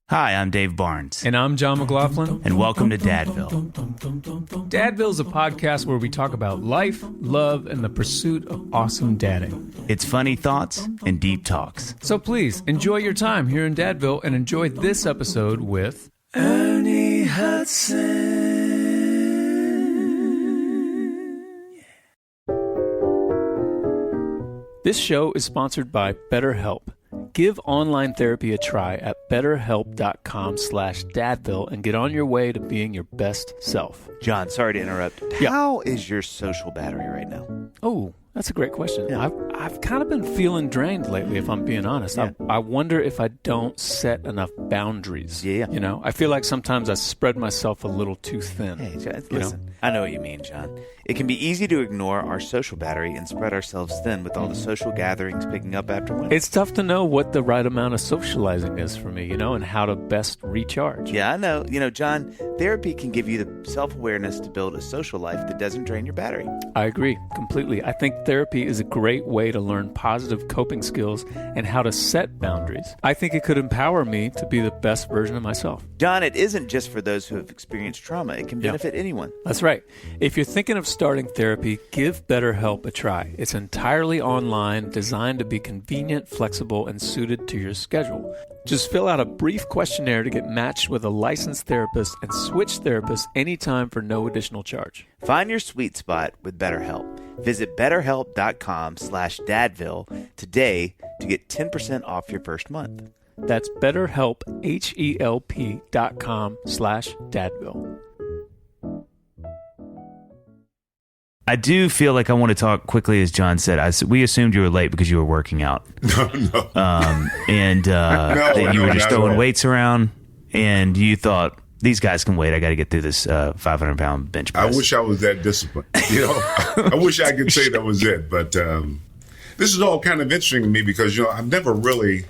Hi, I'm Dave Barnes. And I'm John McLaughlin. And welcome to Dadville. Dadville is a podcast where we talk about life, love, and the pursuit of awesome dadding. It's funny thoughts and deep talks. So please, enjoy your time here in Dadville and enjoy this episode with Ernie Hudson. This show is sponsored by BetterHelp. Give online therapy a try at betterhelp.com/dadville and get on your way to being your best self. John, sorry to interrupt. Yeah. How is your social battery right now? Oh, that's a great question. Yeah. I've kind of been feeling drained lately, if I'm being honest. Yeah. I wonder if I don't set enough boundaries. Yeah. You know, I feel like sometimes I spread myself a little too thin. Hey, John, listen. I know what you mean, John. It can be easy to ignore our social battery and spread ourselves thin with all the social gatherings picking up after winter. It's tough to know what the right amount of socializing is for me, and how to best recharge. Yeah, I know. John, therapy can give you the self-awareness to build a social life that doesn't drain your battery. I agree completely. I think therapy is a great way to learn positive coping skills and how to set boundaries. I think it could empower me to be the best version of myself. John, it isn't just for those who have experienced trauma. It can benefit anyone. That's right. If you're thinking of starting therapy, give BetterHelp a try. It's entirely online, designed to be convenient, flexible, and suited to your schedule. Just fill out a brief questionnaire to get matched with a licensed therapist and switch therapists anytime for no additional charge. Find your sweet spot with BetterHelp. Visit betterhelp.com/dadville today to get 10% off your first month. That's BetterHelp, HELP.com/dadville. I do feel like I want to talk quickly, as John said. We assumed you were late because you were working out. No. That you were just throwing weights around, and you thought, these guys can wait. I got to get through this 500-pound bench press. I wish I was that disciplined. I wish I could say that was it. But this is all kind of interesting to me because, I've never really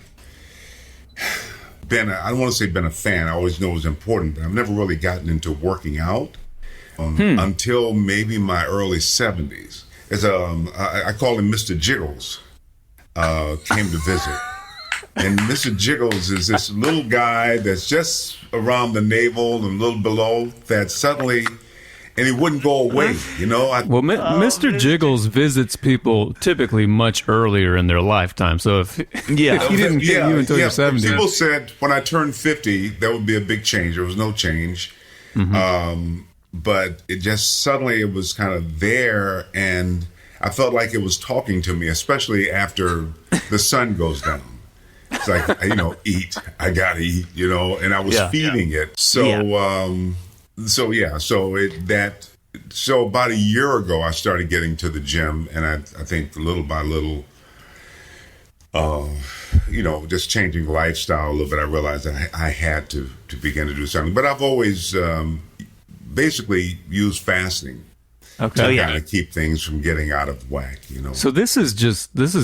been, I don't want to say been a fan. I always know it was important. But I've never really gotten into working out. Until maybe my early 70s. I call him Mr. Jiggles, came to visit. And Mr. Jiggles is this little guy that's just around the navel and a little below that suddenly, and he wouldn't go away, Mr. Jiggles visits people typically much earlier in their lifetime. So if he didn't get you until your 70s. People said when I turned 50, that would be a big change. There was no change. Mm-hmm. But it just suddenly it was kind of there, and I felt like it was talking to me, especially after the sun goes down. It's like, eat, I gotta eat, and I was feeding it. So about a year ago, I started getting to the gym, and I think little by little, just changing lifestyle a little bit, I realized that I had to begin to do something. But I've always basically use fasting to kind of keep things from getting out of whack, So this is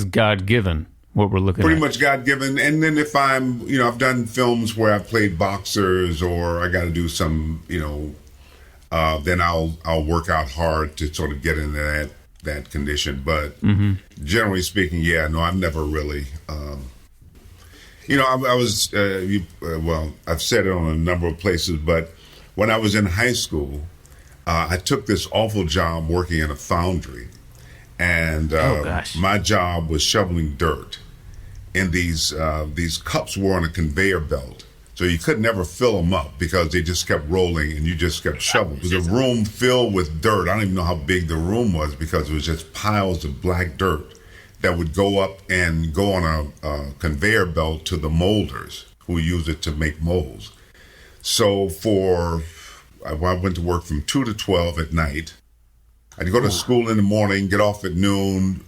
God-given, what we're looking Pretty at. much God-given. And then if I'm, I've done films where I've played boxers or I got to do some, then I'll work out hard to sort of get into that condition. But generally speaking, I've never really, I was, I've said it on a number of places, but when I was in high school, I took this awful job working in a foundry, and my job was shoveling dirt. And these cups were on a conveyor belt, so you could never fill them up because they just kept rolling, and you just kept shoveling. It was a room filled with dirt. I don't even know how big the room was because it was just piles of black dirt that would go up and go on a conveyor belt to the molders who use it to make molds. So I went to work from 2 to 12 at night. I'd go to school in the morning, get off at noon,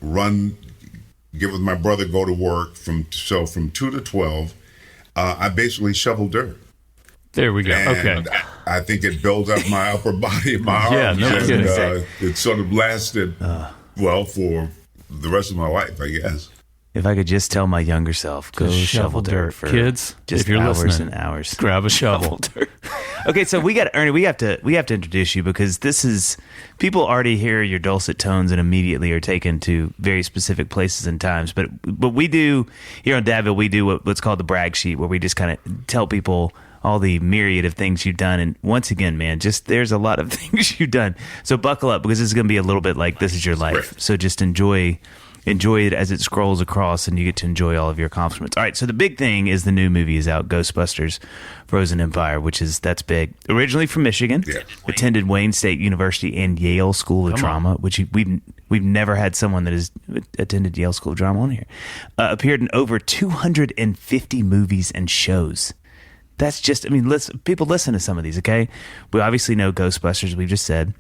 get with my brother, go to work. From 2 to 12, I basically shoveled dirt. There we go. And okay. I think it built up my upper body and my arms. Yeah, no kidding. It sort of lasted, for the rest of my life, I guess. If I could just tell my younger self, go shovel dirt for kids. just if you're hours listening, and hours. Grab a shovel. Okay, so we got Ernie. We have to introduce you because this is people already hear your dulcet tones and immediately are taken to very specific places and times. But we do here on Dadville, we do what's called the brag sheet, where we just kind of tell people all the myriad of things you've done. And once again, man, just there's a lot of things you've done. So buckle up because this is going to be a little bit like this is your life. So just enjoy it as it scrolls across and you get to enjoy all of your accomplishments. All right, so the big thing is the new movie is out, Ghostbusters Frozen Empire, that's big. Originally from Michigan, attended Wayne State University and Yale School of Drama, which we've never had someone that has attended Yale School of Drama on here. Appeared in over 250 movies and shows. That's just, people listen to some of these, okay? We obviously know Ghostbusters, we've just said.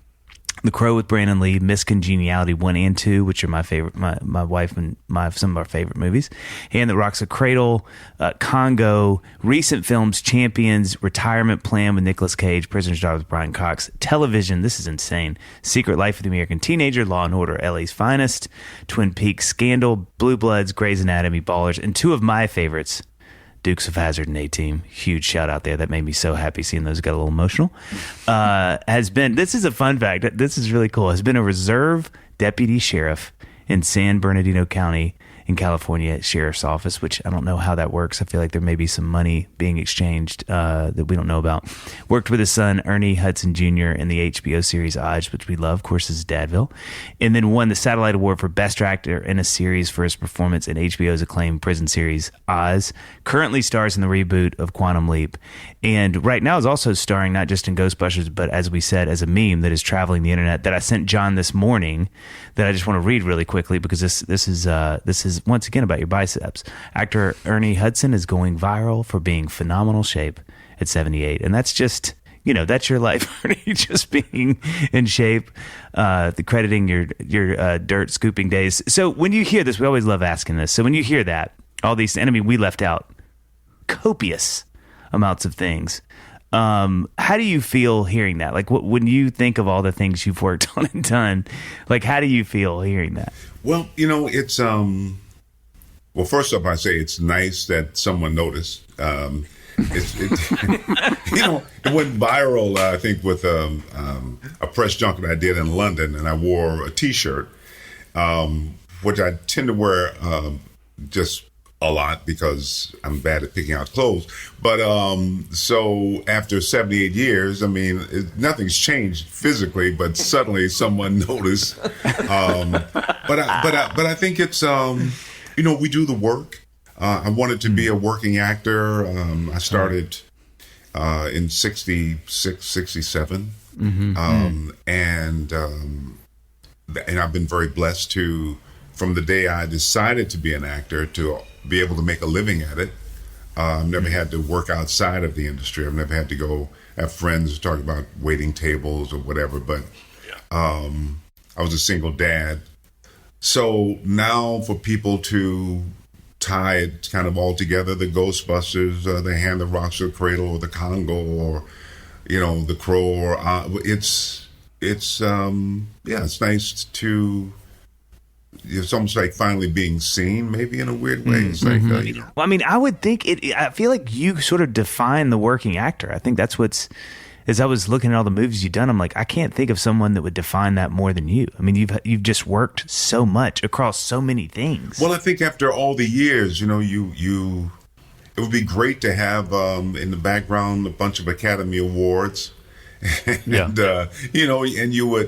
The Crow with Brandon Lee, Miss Congeniality 1 and 2, which are my favorite, my wife and some of our favorite movies. Hand That Rocks a Cradle, Congo, recent films, Champions, Retirement Plan with Nicolas Cage, Prisoner's Daughter with Brian Cox, television, this is insane, Secret Life of the American Teenager, Law and Order, LA's Finest, Twin Peaks, Scandal, Blue Bloods, Grey's Anatomy, Ballers, and two of my favorites, Dukes of Hazzard and A-Team. Huge shout out there. That made me so happy seeing those. Got a little emotional. This is a fun fact. This is really cool. Has been a reserve deputy sheriff in San Bernardino County in California Sheriff's Office, which I don't know how that works. I feel like there may be some money being exchanged that we don't know about. Worked with his son, Ernie Hudson Jr. in the HBO series Oz, which we love. Of course, is Dadville. And then won the Satellite Award for Best Actor in a Series for his performance in HBO's acclaimed prison series Oz. Currently stars in the reboot of Quantum Leap. And right now is also starring not just in Ghostbusters, but as we said, as a meme that is traveling the internet that I sent John this morning that I just want to read really quickly because this is once again about your biceps. Actor Ernie Hudson is going viral for being phenomenal shape at 78. And that's just, that's your life, Ernie, just being in shape, crediting your dirt scooping days. So when you hear this, we always love asking this. So when you hear that, all these, we left out copious amounts of things. How do you feel hearing that? Like when you think of all the things you've worked on and done, like how do you feel hearing that? Well, it's well, first off, I say it's nice that someone noticed. It went viral, I think, with a press junket I did in London, and I wore a T-shirt, which I tend to wear just a lot because I'm bad at picking out clothes. But so after 78 years, nothing's changed physically, but suddenly someone noticed. But I think it's we do the work. I wanted to be a working actor. I started in 66, 67. And I've been very blessed to, from the day I decided to be an actor, to be able to make a living at it. I've never had to work outside of the industry. I've never had to go have friends talk about waiting tables or whatever, but I was a single dad. So now for people to tie it kind of all together, the Ghostbusters, the Hand That Rocks a Cradle, or the Congo, or, the Crow, or it's nice to, it's almost like finally being seen, maybe in a weird way. It's like, Well, I would think I feel like you sort of define the working actor. I think that's as I was looking at all the movies you've done, I'm like, I can't think of someone that would define that more than you. You've just worked so much across so many things. Well, I think after all the years, it would be great to have in the background a bunch of Academy Awards. And, and you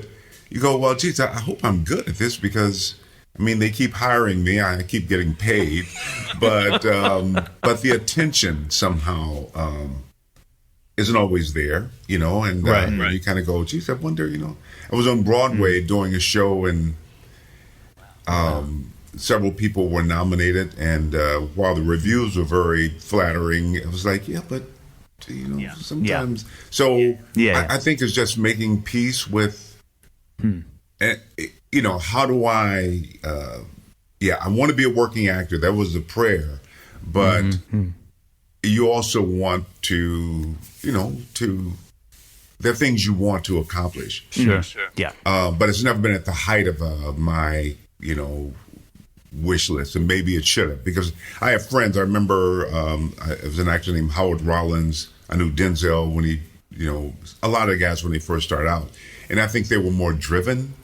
go, well, geez, I hope I'm good at this because, they keep hiring me. I keep getting paid. But the attention somehow isn't always there, and you kind of go, geez, I wonder, I was on Broadway doing a show and several people were nominated, and while the reviews were very flattering, it was like, sometimes. So I think it's just making peace with, how do I want to be a working actor. That was the prayer, but you also want to, there are things you want to accomplish. Sure. Yeah. But it's never been at the height of my, wish list, and maybe it should have, because I have friends. I remember it was an actor named Howard Rollins. I knew Denzel when he a lot of guys when they first start out. And I think they were more driven,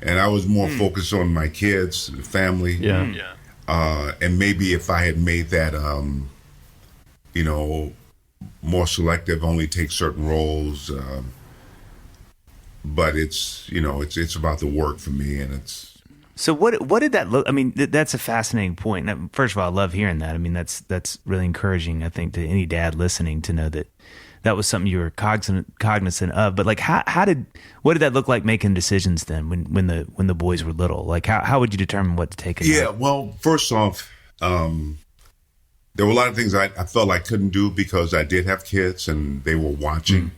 and I was more focused on my kids, the family. And maybe if I had made that, more selective, only take certain roles. But it's about the work for me, and it's. So what did that look? I mean, that's a fascinating point. First of all, I love hearing that. I mean, that's really encouraging, I think, to any dad listening to know that was something you were cognizant of. But like, what did that look like making decisions then when the boys were little? Like, how would you determine what to take? Well, first off, there were a lot of things I felt I couldn't do because I did have kids and they were watching.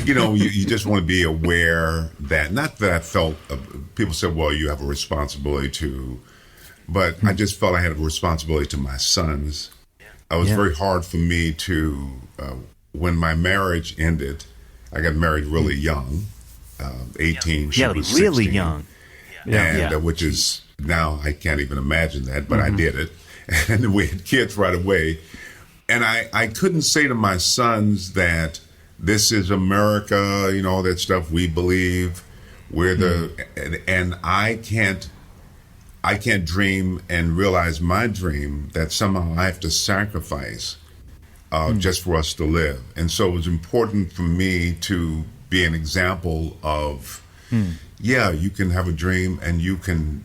You just want to be aware that, not that I felt, people said, well, you have a responsibility to, but I just felt I had a responsibility to my sons. It was very hard for me to, when my marriage ended, I got married really young, 18, she was 16. Really young. Which is, now I can't even imagine that, but I did it. And we had kids right away. And I couldn't say to my sons that this is America, all that stuff we believe. We're and I can't dream and realize my dream that somehow I have to sacrifice just for us to live. And so it was important for me to be an example of, you can have a dream and you can,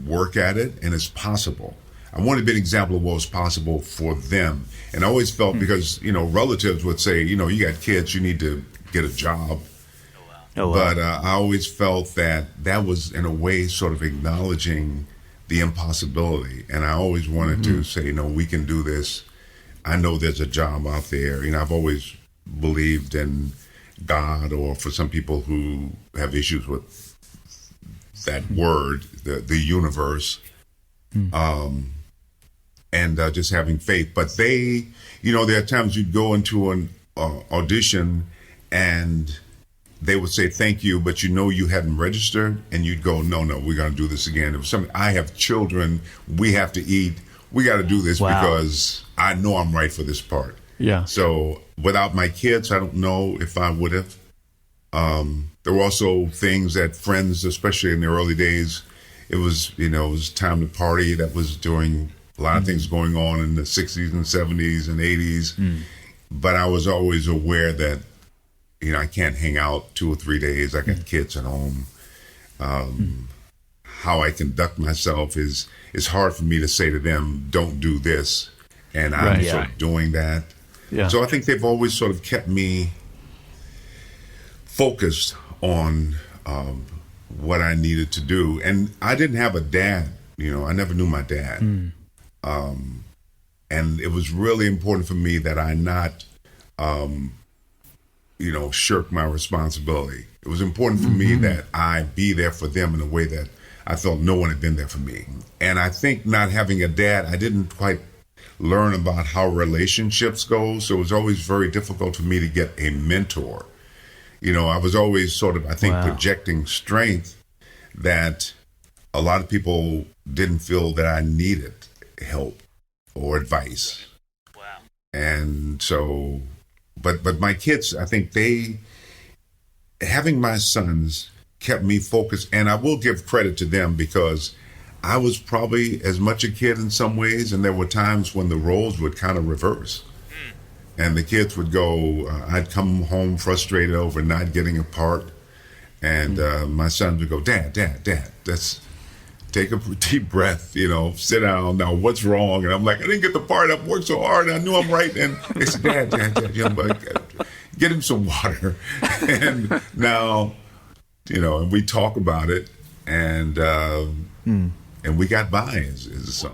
work at it, and it's possible. I wanted to be an example of what was possible for them. And I always felt, because, relatives would say, you got kids, you need to get a job. Oh, wow. But I always felt that was, in a way, sort of acknowledging the impossibility. And I always wanted to say, we can do this. I know there's a job out there. I've always believed in God, or for some people who have issues with that word, the universe. And just having faith. But they, there are times you'd go into an audition and they would say thank you, but you hadn't registered, and you'd go, no, we're going to do this again. It was something, I have children, we have to eat, we got to do this because I know I'm right for this part. Yeah. So without my kids, I don't know if I would have. There were also things that friends, especially in the early days, it was time to party. That was during a lot of things going on in the 60s and 70s and 80s. But I was always aware that, I can't hang out 2 or 3 days. I got kids at home. How I conduct myself is hard for me to say to them, don't do this. And I'm sort of doing that. Yeah. So I think they've always sort of kept me focused on what I needed to do. And I didn't have a dad. I never knew my dad. And it was really important for me that I not, shirk my responsibility. It was important for me that I be there for them in a way that I felt no one had been there for me. And I think not having a dad, I didn't quite learn about how relationships go. So it was always very difficult for me to get a mentor. I was always sort of, I think, projecting strength that a lot of people didn't feel that I needed help or advice. Wow. And so, but my kids, I think having my sons kept me focused, and I will give credit to them because I was probably as much a kid in some ways, and there were times when the roles would kind of reverse. And the kids would go, I'd come home frustrated over not getting a part, and my sons would go, Dad, let's take a deep breath, sit down. Now, what's wrong? And I'm like, I didn't get the part. I've worked so hard. I knew I'm right. And they said, Dad, get him some water. And now, and we talk about it, and we got by as a son.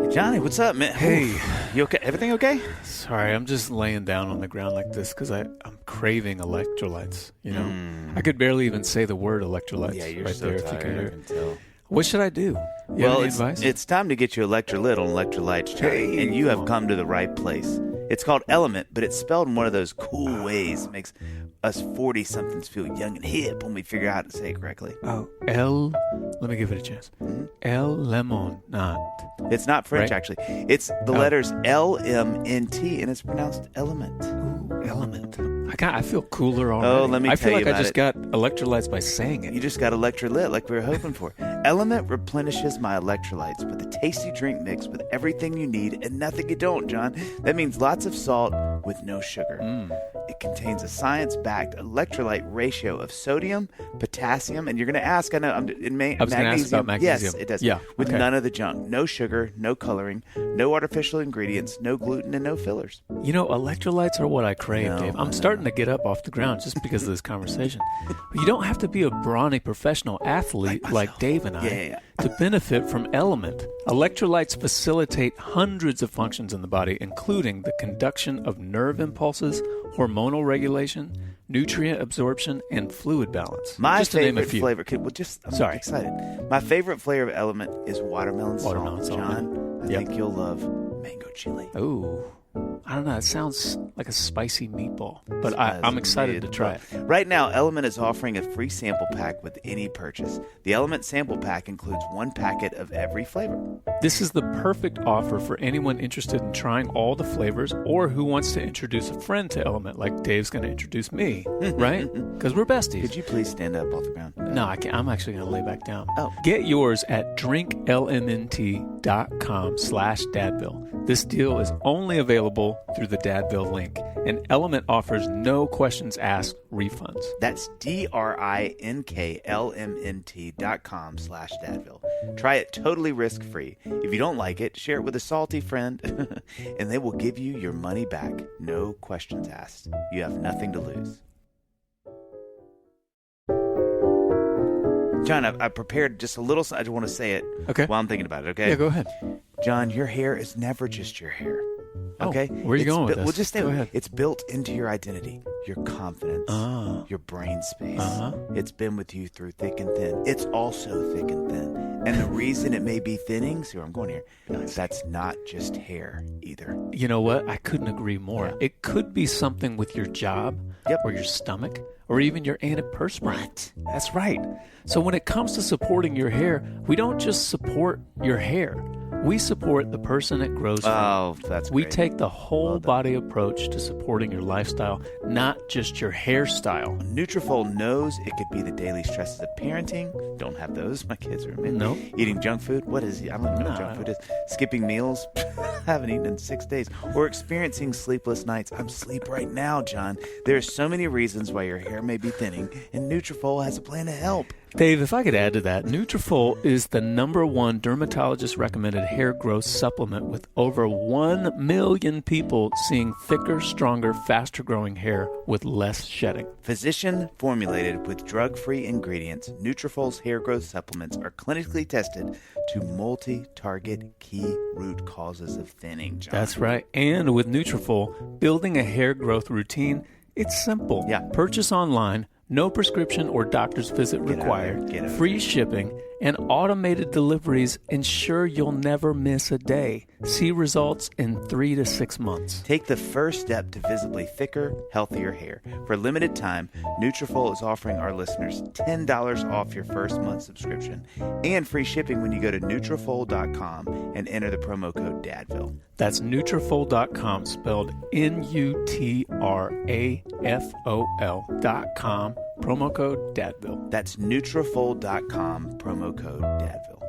Johnny, what's up, man? Hey. You okay? Everything okay? Sorry, I'm just laying down on the ground like this because I'm craving electrolytes, I could barely even say the word electrolytes. Yeah, you're right so there, tired. If you can hear it. Tell. What should I do? Well, it's time to get you Electrolyte on Electrolyte's Johnny, and you have come to the right place. It's called Element, but it's spelled in one of those cool ways. It makes us 40-somethings feel young and hip when we figure out how to say it correctly. Oh, let me give it a chance. El Lemon, not. It's not French, right? actually. It's the letters LMNT, and it's pronounced Element. Ooh, Element. I feel cooler already. Oh, let me tell you I feel like about I just it. got electrolytes by saying it. You just got electrolyte like we were hoping for. Element replenishes my electrolytes with a tasty drink mix with everything you need and nothing you don't, John. That means lots of salt with no sugar. It contains a science-backed electrolyte ratio of sodium, potassium, and you're going to ask, I know, I was going to ask about magnesium. Yes, it does. Yeah, with okay. none of the junk. No sugar, no coloring, no artificial ingredients, no gluten, and no fillers. You know, electrolytes are what I crave, Dave. I'm starting to get up off the ground just because of this conversation. You don't have to be a brawny professional athlete like Dave and I to benefit from Element. Electrolytes facilitate hundreds of functions in the body, including the conduction of nerve impulses, hormonal regulation, nutrient absorption, and fluid balance. My just to name a favorite few. flavor. I'm excited. My favorite flavor of Element is watermelon salt. John, I think you'll love mango chili. Ooh. I don't know. It sounds like a spicy meatball, but I'm excited to try it. Right now, Element is offering a free sample pack with any purchase. The Element sample pack includes 1 packet of every flavor. This is the perfect offer for anyone interested in trying all the flavors or who wants to introduce a friend to Element, like Dave's going to introduce me, right? Because we're besties. Could you please stand up off the ground? No, I can't. I'm actually going to lay back down. Oh. Get yours at drinklmnt.com/Dadville. This deal is only available through the Dadville link, and Element offers no questions asked refunds. That's DRINKLMNT.com/Dadville. Try it totally risk-free. If you don't like it, share it with a salty friend, and they will give you your money back. No questions asked. You have nothing to lose. John, I prepared just a little. I just want to say it while I'm thinking about it, okay? Yeah, go ahead. John, your hair is never just your hair. Okay? Where are you going with this? Well, just stay Go with ahead. It's built into your identity, your confidence, your brain space. It's been with you through thick and thin. It's also thick and thin. And the reason it may be thinning, see where I'm going here, that's not just hair either. You know what? I couldn't agree more. Yeah. It could be something with your job or your stomach or even your antiperspirant. What? That's right. So when it comes to supporting your hair, we don't just support your hair. We support the person it grows from. Oh, that's We great. take the whole body approach to supporting your lifestyle, not just your hairstyle. Nutrafol knows it could be the daily stresses of parenting. Don't have those. My kids are in. Nope. Eating junk food. What is it? I don't even know what junk food is. Skipping meals. Haven't eaten in 6 days. Or experiencing sleepless nights. I'm asleep right now, John. There are so many reasons why your hair may be thinning, and Nutrafol has a plan to help. Dave, if I could add to that, Nutrafol is the #1 dermatologist-recommended hair growth supplement with over 1 million people seeing thicker, stronger, faster-growing hair with less shedding. Physician-formulated with drug-free ingredients, Nutrafol's hair growth supplements are clinically tested to multi-target key root causes of thinning, John. That's right. And with Nutrafol, building a hair growth routine, it's simple. Yeah. Purchase online. No prescription or doctor's visit required, free shipping, and automated deliveries ensure you'll never miss a day. See results in 3 to 6 months. Take the first step to visibly thicker, healthier hair. For a limited time, Nutrafol is offering our listeners $10 off your first month subscription and free shipping when you go to Nutrafol.com and enter the promo code DADVILLE. That's Nutrafol.com, spelled Nutrafol.com, promo code DADVILLE. That's Nutrafol.com, promo code DADVILLE.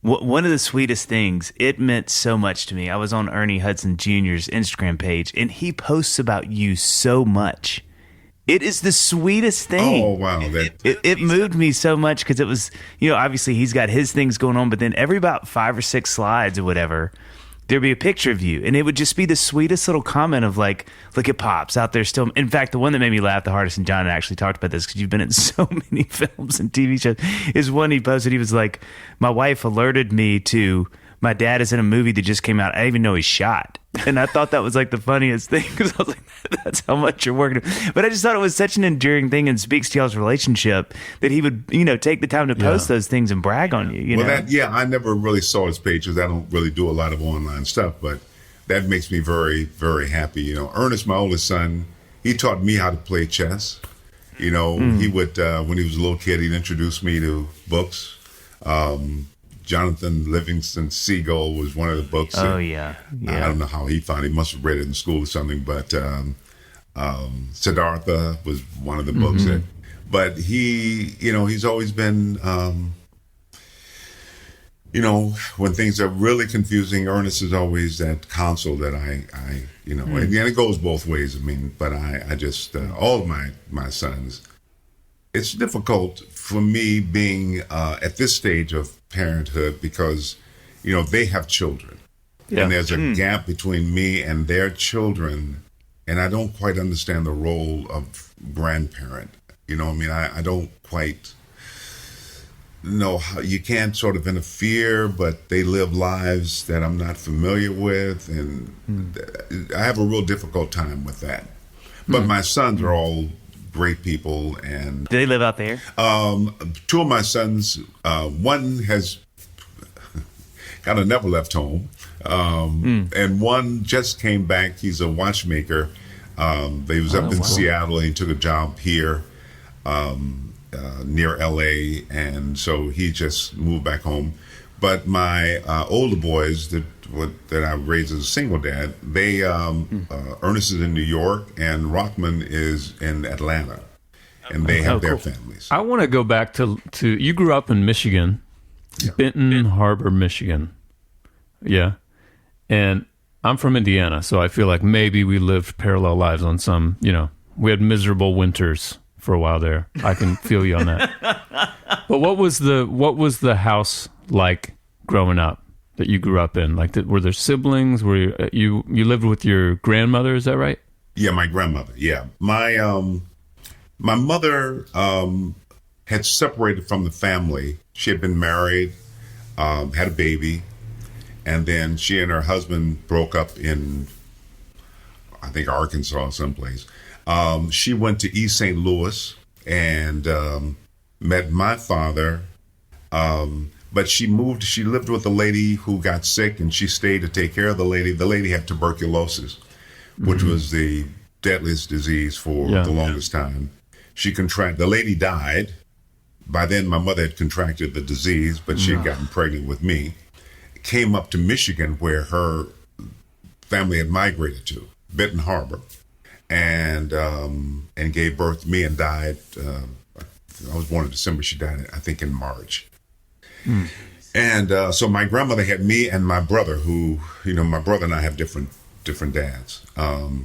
One of the sweetest things, it meant so much to me. I was on Ernie Hudson Jr.'s Instagram page, and he posts about you so much. It is the sweetest thing. Oh, wow. It moved me so much because it was, obviously he's got his things going on, but then every about 5 or 6 slides or whatever, there'd be a picture of you, and it would just be the sweetest little comment of like, look at Pops out there still. In fact, the one that made me laugh the hardest, and John actually talked about this because you've been in so many films and TV shows, is one he posted. He was like, my wife alerted me to my dad is in a movie that just came out. I didn't even know he shot. And I thought that was like the funniest thing because I was like, that's how much you're working. But I just thought it was such an endearing thing and speaks to y'all's relationship that he would, take the time to post those things and brag on you. You know? I never really saw his pages. I don't really do a lot of online stuff, but that makes me very, very happy. Ernest, my oldest son, he taught me how to play chess. He would, when he was a little kid, he'd introduce me to books. Jonathan Livingston Seagull was one of the books. Oh, yeah. I don't know how he found it. He must have read it in school or something, but Siddhartha was one of the books. But he's always been, when things are really confusing, Ernest is always that counsel that and it goes both ways. But I just, all of my sons, it's difficult for me being at this stage of parenthood because, they have children. Yeah. And there's a gap between me and their children, and I don't quite understand the role of grandparent. I don't quite know how you can't sort of interfere, but they live lives that I'm not familiar with, and I have a real difficult time with that. But my sons are all great people. And do they live out there? Two of my sons, one has kind of never left home, and one just came back. He's a watchmaker. He was up in Seattle, and he took a job here near LA, and so he just moved back home. But my older boys that I raised as a single dad, they Ernest is in New York and Rockman is in Atlanta, and they have their families. I want to go back to you grew up in Michigan, Benton Harbor, Michigan. Yeah. And I'm from Indiana, so I feel like maybe we lived parallel lives on some, we had miserable winters for a while there. I can feel you on that. But what was the house like growing up that you grew up in? Like, were there siblings? Were you lived with your grandmother? Is that right? Yeah, my grandmother. Yeah, my mother had separated from the family. She had been married, had a baby, and then she and her husband broke up in, I think, Arkansas someplace. She went to East St. Louis and met my father. But she lived with a lady who got sick, and she stayed to take care of the lady. The lady had tuberculosis, which was the deadliest disease for the longest time. The lady died. By then, my mother had contracted the disease, but she had gotten pregnant with me. Came up to Michigan, where her family had migrated to, Benton Harbor, and gave birth to me and died. I was born in December. She died, I think, in March. And so my grandmother had me and my brother, who, my brother and I have different dads. But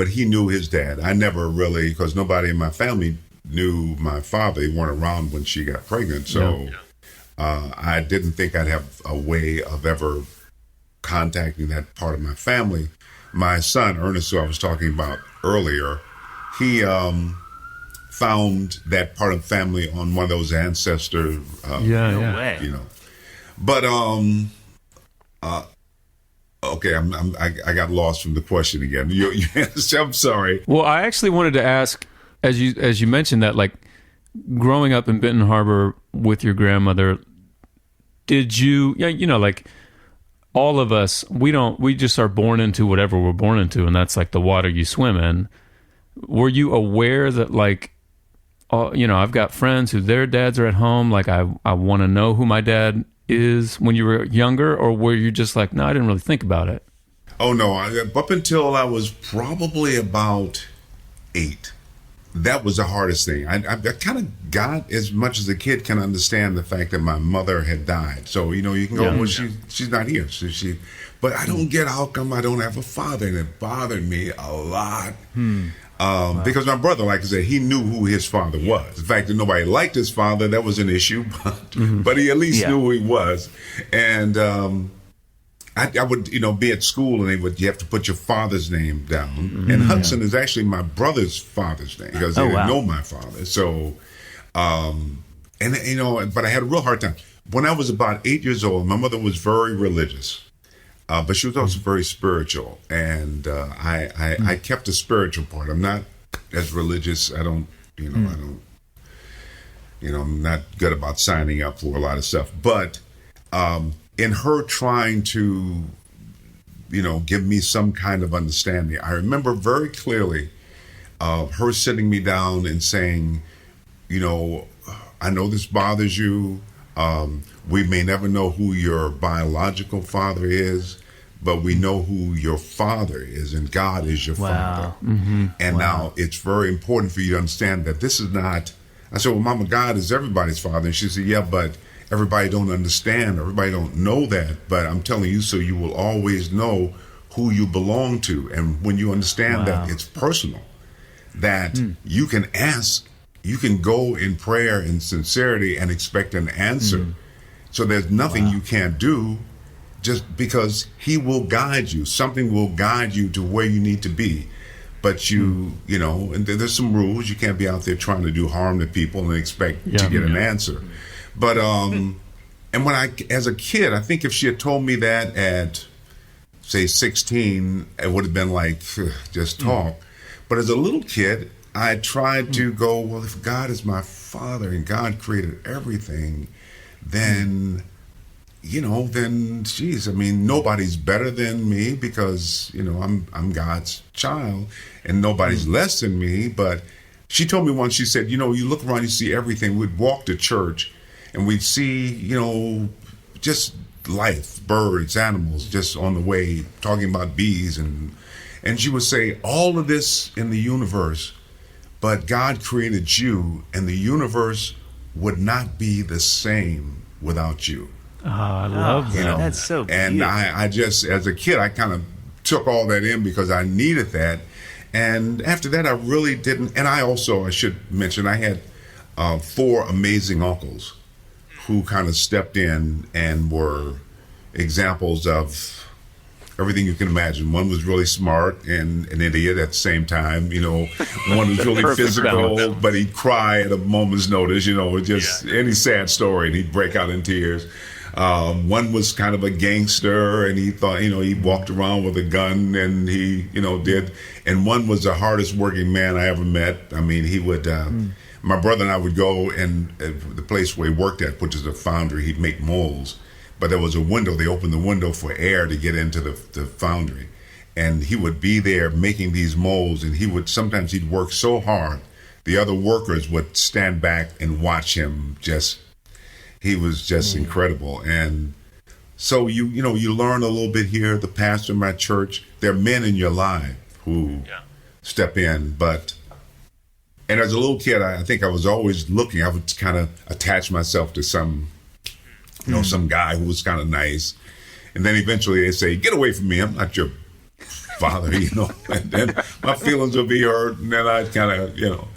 he knew his dad. I never really, because nobody in my family knew my father. They weren't around when she got pregnant. So I didn't think I'd have a way of ever contacting that part of my family. My son, Ernest, who I was talking about earlier, he found that part of the family on one of those ancestor way. But okay, I got lost from the question again. I'm sorry. Well, I actually wanted to ask, as you mentioned that, like, growing up in Benton Harbor with your grandmother, did you like all of us, we just are born into whatever we're born into, and that's like the water you swim in. Were you aware that, like, I've got friends who their dads are at home, like I want to know who my dad is, when you were younger, or were you just like, no, I didn't really think about it? Oh, no. Up until I was probably about 8. That was the hardest thing. I kind of got, as much as a kid can understand, the fact that my mother had died. So, you can go, well, she's not here. So but I don't get how come I don't have a father, and it bothered me a lot. Because my brother, like I said, he knew who his father was. The fact that nobody liked his father, that was an issue, but he at least knew who he was. And I would, be at school, and you have to put your father's name down. And Hudson is actually my brother's father's name, because they didn't know my father. So, but I had a real hard time. when I was about 8 years old, my mother was very religious, but she was also very spiritual. And I kept the spiritual part. I'm not as religious. I'm not good about signing up for a lot of stuff. But in her trying to, give me some kind of understanding, I remember very clearly her sitting me down and saying, I know this bothers you. We may never know who your biological father is, but we know who your father is, and God is your father. Mm-hmm. And now it's very important for you to understand that this is not. I said, well, Mama, God is everybody's father. And she said, yeah, but everybody don't understand. Everybody don't know that. But I'm telling you, so you will always know who you belong to. And when you understand that it's personal, that you can ask, you can go in prayer in sincerity and expect an answer. So there's nothing you can't do, just because he will guide you. Something will guide you to where you need to be. But and there's some rules. You can't be out there trying to do harm to people and expect to get an answer. But and when as a kid, I think if she had told me that at, say, 16, it would have been like, just talk. But as a little kid, I tried to go, well, if God is my father and God created everything, then, geez, I mean, nobody's better than me because, I'm God's child, and nobody's less than me. But she told me once, she said, you look around, you see everything. We'd walk to church and we'd see, just life, birds, animals, just on the way, talking about bees. And she would say, all of this in the universe, but God created you, and the universe would not be the same without you. Oh, I love that. That's so beautiful. And I just, as a kid, I kind of took all that in because I needed that. And after that, I really didn't. And I should mention, I had 4 amazing uncles who kind of stepped in and were examples of everything you can imagine. One was really smart and an idiot at the same time. One was really physical, but he'd cry at a moment's notice. Just any sad story, and he'd break out in tears. One was kind of a gangster, and he thought, he walked around with a gun, and he, did. And one was the hardest working man I ever met. I mean, he would. My brother and I would go, and the place where he worked at, which is a foundry, he'd make molds. But there was a window. They opened the window for air to get into the foundry. And he would be there making these molds, and sometimes he'd work so hard, the other workers would stand back and watch him. He was just incredible. And so you learn a little bit here. The pastor of my church, there are men in your life who step in. And as a little kid, I think I was always looking. I would kind of attach myself to some guy who was kind of nice. And then eventually they say, get away from me. I'm not your father, And then my feelings would be hurt. And then I'd kind of,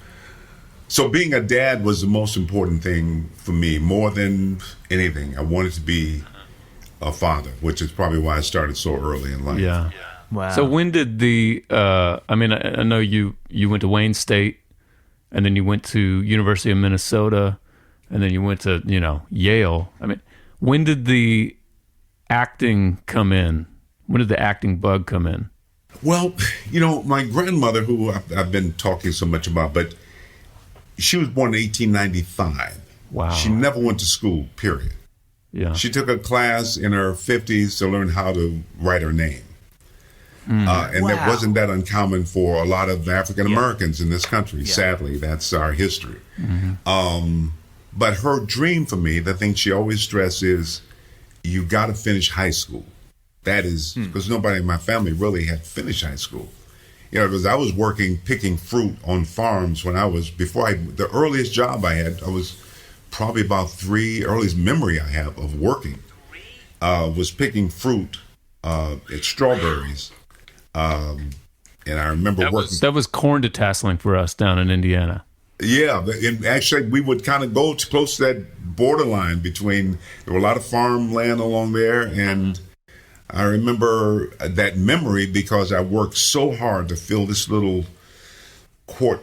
So being a dad was the most important thing for me, more than anything. I wanted to be a father, which is probably why I started so early in life. Yeah. Wow. So when did I know you went to Wayne State, and then you went to University of Minnesota, and then you went to, Yale. I mean, when did the acting come in? When did the acting bug come in? Well, my grandmother, who I've been talking so much about, but she was born in 1895. Wow. She never went to school, period. Yeah. She took a class in her 50s to learn how to write her name. And that wasn't that uncommon for a lot of African Americans in this country. Sadly, that's our history. But her dream for me, the thing she always stressed is, you got to finish high school. That is, because nobody in my family really had finished high school. Because I was picking fruit on farms when the earliest job I had, I was probably about 3, earliest memory I have of working, was picking fruit, at strawberries. And I remember working. That was corn detasseling for us down in Indiana. Yeah, and actually we would kind of go close to that borderline between, there were a lot of farmland along there, and I remember that memory because I worked so hard to fill this little quart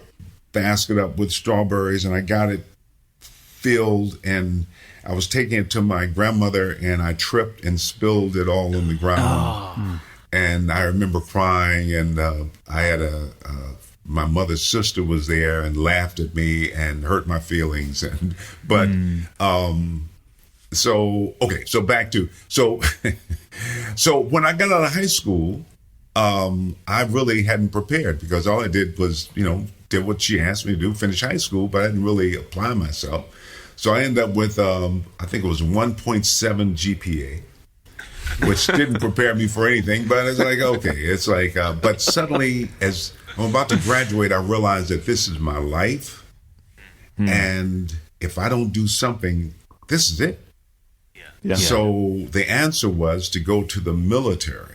basket up with strawberries, and I got it field, and I was taking it to my grandmother, and I tripped and spilled it all on the ground. Oh. And I remember crying, and I had my mother's sister was there and laughed at me and hurt my feelings. So back to so when I got out of high school, I really hadn't prepared, because all I did was, did what she asked me to do, finish high school, but I didn't really apply myself. So I ended up with, I think it was 1.7 GPA, which didn't prepare me for anything, but it's like, okay, but suddenly as I'm about to graduate, I realized that this is my life. And if I don't do something, this is it. Yeah. So the answer was to go to the military.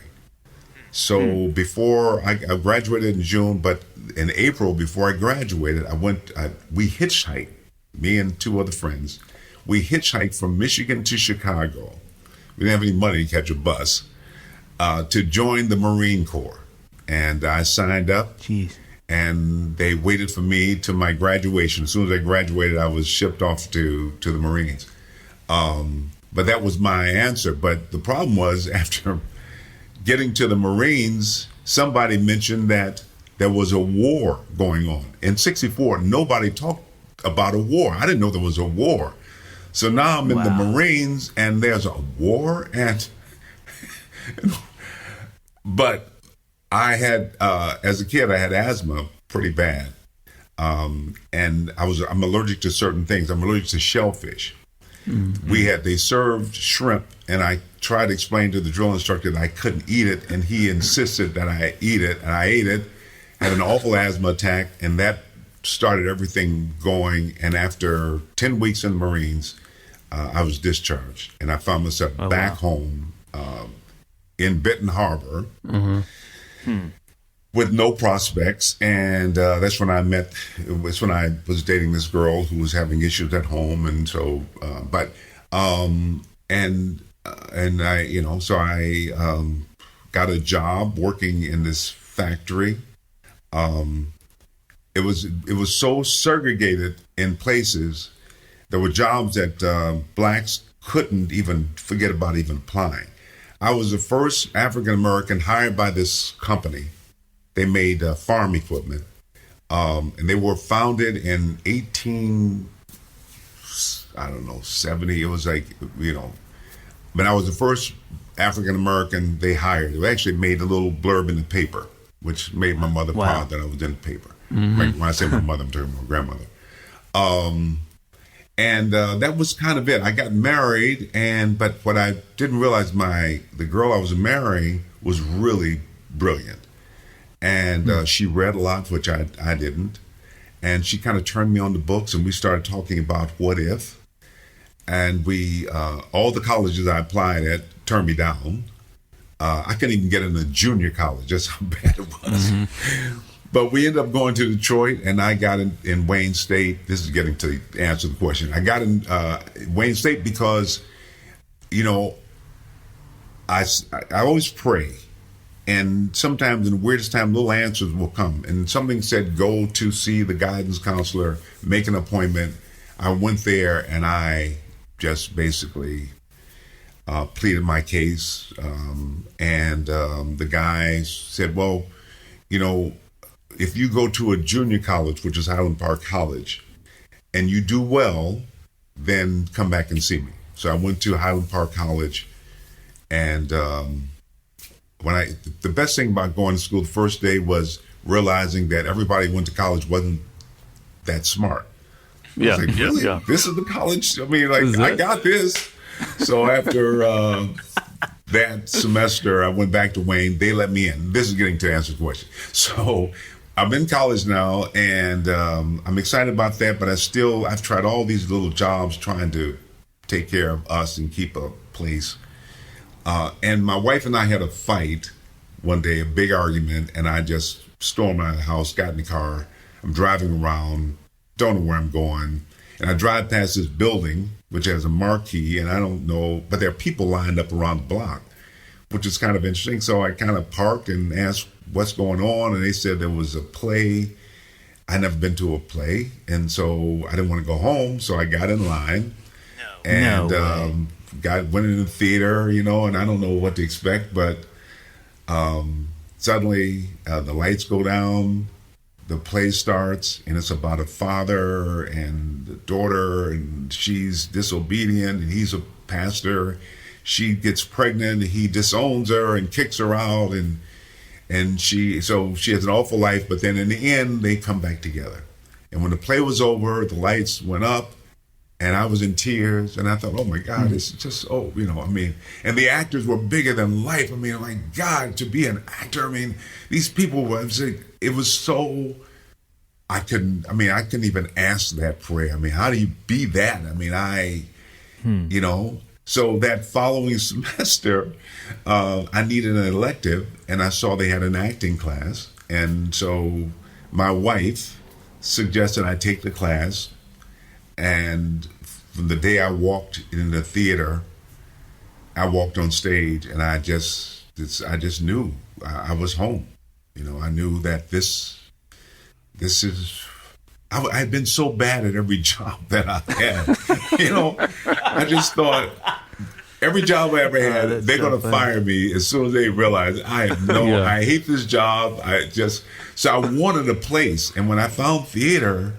So before I graduated in June, but in April, before I graduated, we hitchhiked, me and two other friends. We hitchhiked from Michigan to Chicago. We didn't have any money to catch a bus, to join the Marine Corps. And I signed up. Jeez. And they waited for me to my graduation. As soon as I graduated, I was shipped off to the Marines. But that was my answer. But the problem was, after getting to the Marines, somebody mentioned that there was a war going on. In '64, nobody talked about a war. I didn't know there was a war. So now I'm in the Marines, and there's a war. But I had, as a kid, I had asthma pretty bad. And I'm allergic to certain things. I'm allergic to shellfish. Mm-hmm. They served shrimp, and I tried to explain to the drill instructor that I couldn't eat it, and he insisted that I eat it, and I ate it, had an awful asthma attack, and that started everything going. And after 10 weeks in the Marines, I was discharged, and I found myself back home in Benton Harbor with no prospects. And that's when I was dating this girl who was having issues at home. And so, so I got a job working in this factory. It was so segregated in places. There were jobs that blacks couldn't even forget about even applying. I was the first African American hired by this company. They made farm equipment, and they were founded in 70. It was like, but I was the first African American they hired. They actually made a little blurb in the paper, which made my mother proud that I was in the paper. Mm-hmm. Like, when I say my mother, I'm talking about my grandmother. And that was kind of it. I got married, but what I didn't realize, the girl I was marrying was really brilliant. And she read a lot, which I didn't. And she kind of turned me on to books, and we started talking about what if. And all the colleges I applied at turned me down. I couldn't even get into junior college. That's how bad it was. Mm-hmm. But we ended up going to Detroit, and I got in Wayne State. This is getting to answer the question. I got in Wayne State because, I always pray. And sometimes in the weirdest time, little answers will come. And something said, go to see the guidance counselor, make an appointment. I went there, and I just basically pleaded my case. And the guy said, well, if you go to a junior college, which is Highland Park College, and you do well, then come back and see me. So I went to Highland Park College, and the best thing about going to school the first day was realizing that everybody who went to college wasn't that smart. Yeah, I was like, really? Yeah. This is the college? I mean, I got this. So after that semester, I went back to Wayne. They let me in. This is getting to answer the question. So I'm in college now, and I'm excited about that, but I've tried all these little jobs trying to take care of us and keep a place. And my wife and I had a fight one day, a big argument, and I just stormed out of the house, got in the car. I'm driving around, don't know where I'm going. And I drive past this building, which has a marquee, and I don't know, but there are people lined up around the block, which is kind of interesting. So I kind of parked and asked what's going on, and they said there was a play I never been to a play, and so I didn't want to go home, so I got in line. And went into the theater, and I don't know what to expect, but suddenly the lights go down, the play starts, and it's about a father and a daughter, and she's disobedient, and he's a pastor. She gets pregnant, he disowns her and kicks her out, and she has an awful life, but then in the end, they come back together. And when the play was over, the lights went up, and I was in tears, and I thought, oh my God, it's just, and the actors were bigger than life. My God, to be an actor, these people it was so, I couldn't even ask that prayer. How do you be that? So that following semester, I needed an elective, and I saw they had an acting class. And so my wife suggested I take the class. And from the day I walked in the theater, I walked on stage, and I just knew I was home. I knew that this is. I've been so bad at every job that I had. I just thought every job I ever had, they're going to fire me as soon as they realize I hate this job. So I wanted a place. And when I found theater,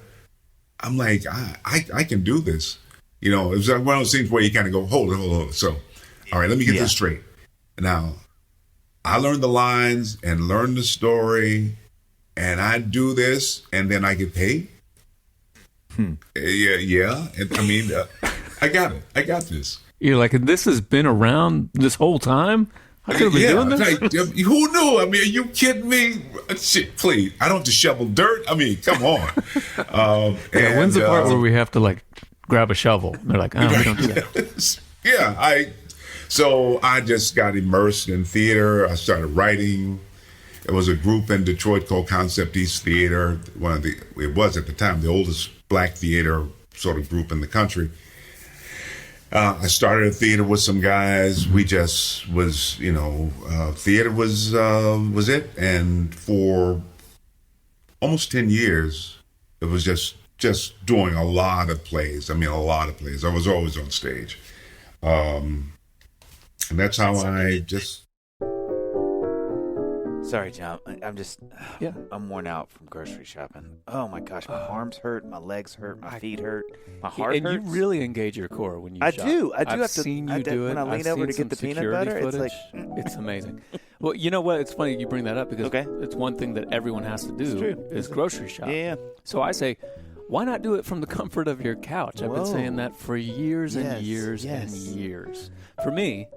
I'm like, I can do this. It was like one of those things where you kind of go, hold it. So, all right, let me get this straight. Now, I learned the lines and learned the story, and I do this, and then I get paid. Yeah. I got it. I got this. You're like, this has been around this whole time? I could have been doing this? Who knew? Are you kidding me? Shit, please. I don't dishevel dirt. Come on. When's the part where we have to, grab a shovel? And they're like, oh, we don't do that. So I just got immersed in theater. I started writing. There was a group in Detroit called Concept East Theater. It was at the time the oldest black theater sort of group in the country. I started a theater with some guys. We just was, theater was it. And for almost 10 years, it was just doing a lot of plays. A lot of plays. I was always on stage. And that's how I just... Sorry, John. I'm worn out from grocery shopping. Oh my gosh, my arms hurt, my legs hurt, my feet hurt, my heart hurts. And you really engage your core when you shop. I've seen you do it. When I lean over to get the peanut butter, footage. It's amazing. Well, you know what? It's funny you bring that up because it's one thing that everyone has to do is grocery shop. Yeah. So I say, why not do it from the comfort of your couch? I've been saying that for years and years and years. For me,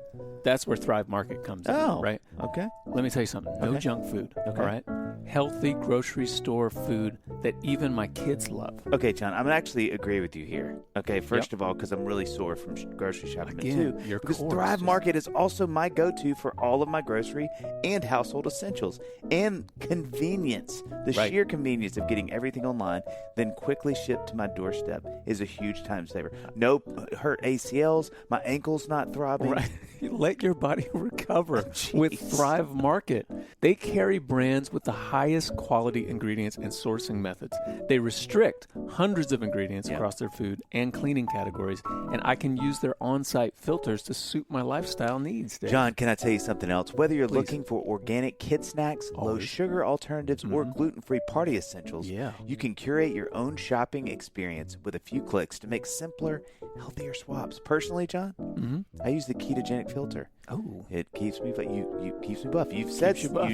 that's where Thrive Market comes in, right? Okay. Let me tell you something. No junk food, all right? Healthy grocery store food that even my kids love. Okay, John, I'm going to actually agree with you here. Okay, first of all, because I'm really sore from grocery shopping too. Because Thrive Market is also my go-to for all of my grocery and household essentials and convenience. The sheer convenience of getting everything online, then quickly shipped to my doorstep is a huge time saver. No hurt ACLs, my ankle's not throbbing. Right. Let your body recover with Thrive Market. They carry brands with the highest quality ingredients and sourcing methods. They restrict hundreds of ingredients across their food and cleaning categories, and I can use their on-site filters to suit my lifestyle needs, Dave. John, can I tell you something else? Whether you're looking for organic kid snacks, low-sugar alternatives, or gluten-free party essentials, you can curate your own shopping experience with a few clicks to make simpler, healthier swaps. Personally, John, I use the ketogenic filter. Oh, it keeps me keeps me buff. You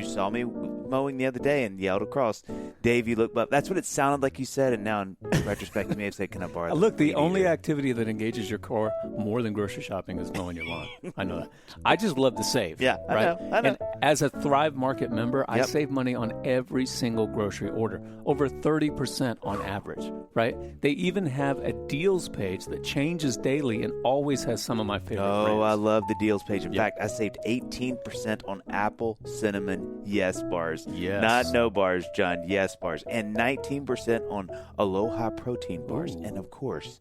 saw me mowing the other day and yelled across, "Dave, you look buff." That's what it sounded like you said, and now in retrospect, you may have said, "Can I borrow?" Look, the only activity that engages your core more than grocery shopping is mowing your lawn. I know that. I just love to save. Yeah, right? I know. And as a Thrive Market member, I save money on every single grocery order, over 30% on average. Right? They even have a deals page that changes daily and always has some of my favorite brands. Oh, I love the deals page. In fact, I saved 18% on apple cinnamon yes bars. Yes. Not no bars, John, yes bars. And 19% on Aloha protein bars. And of course,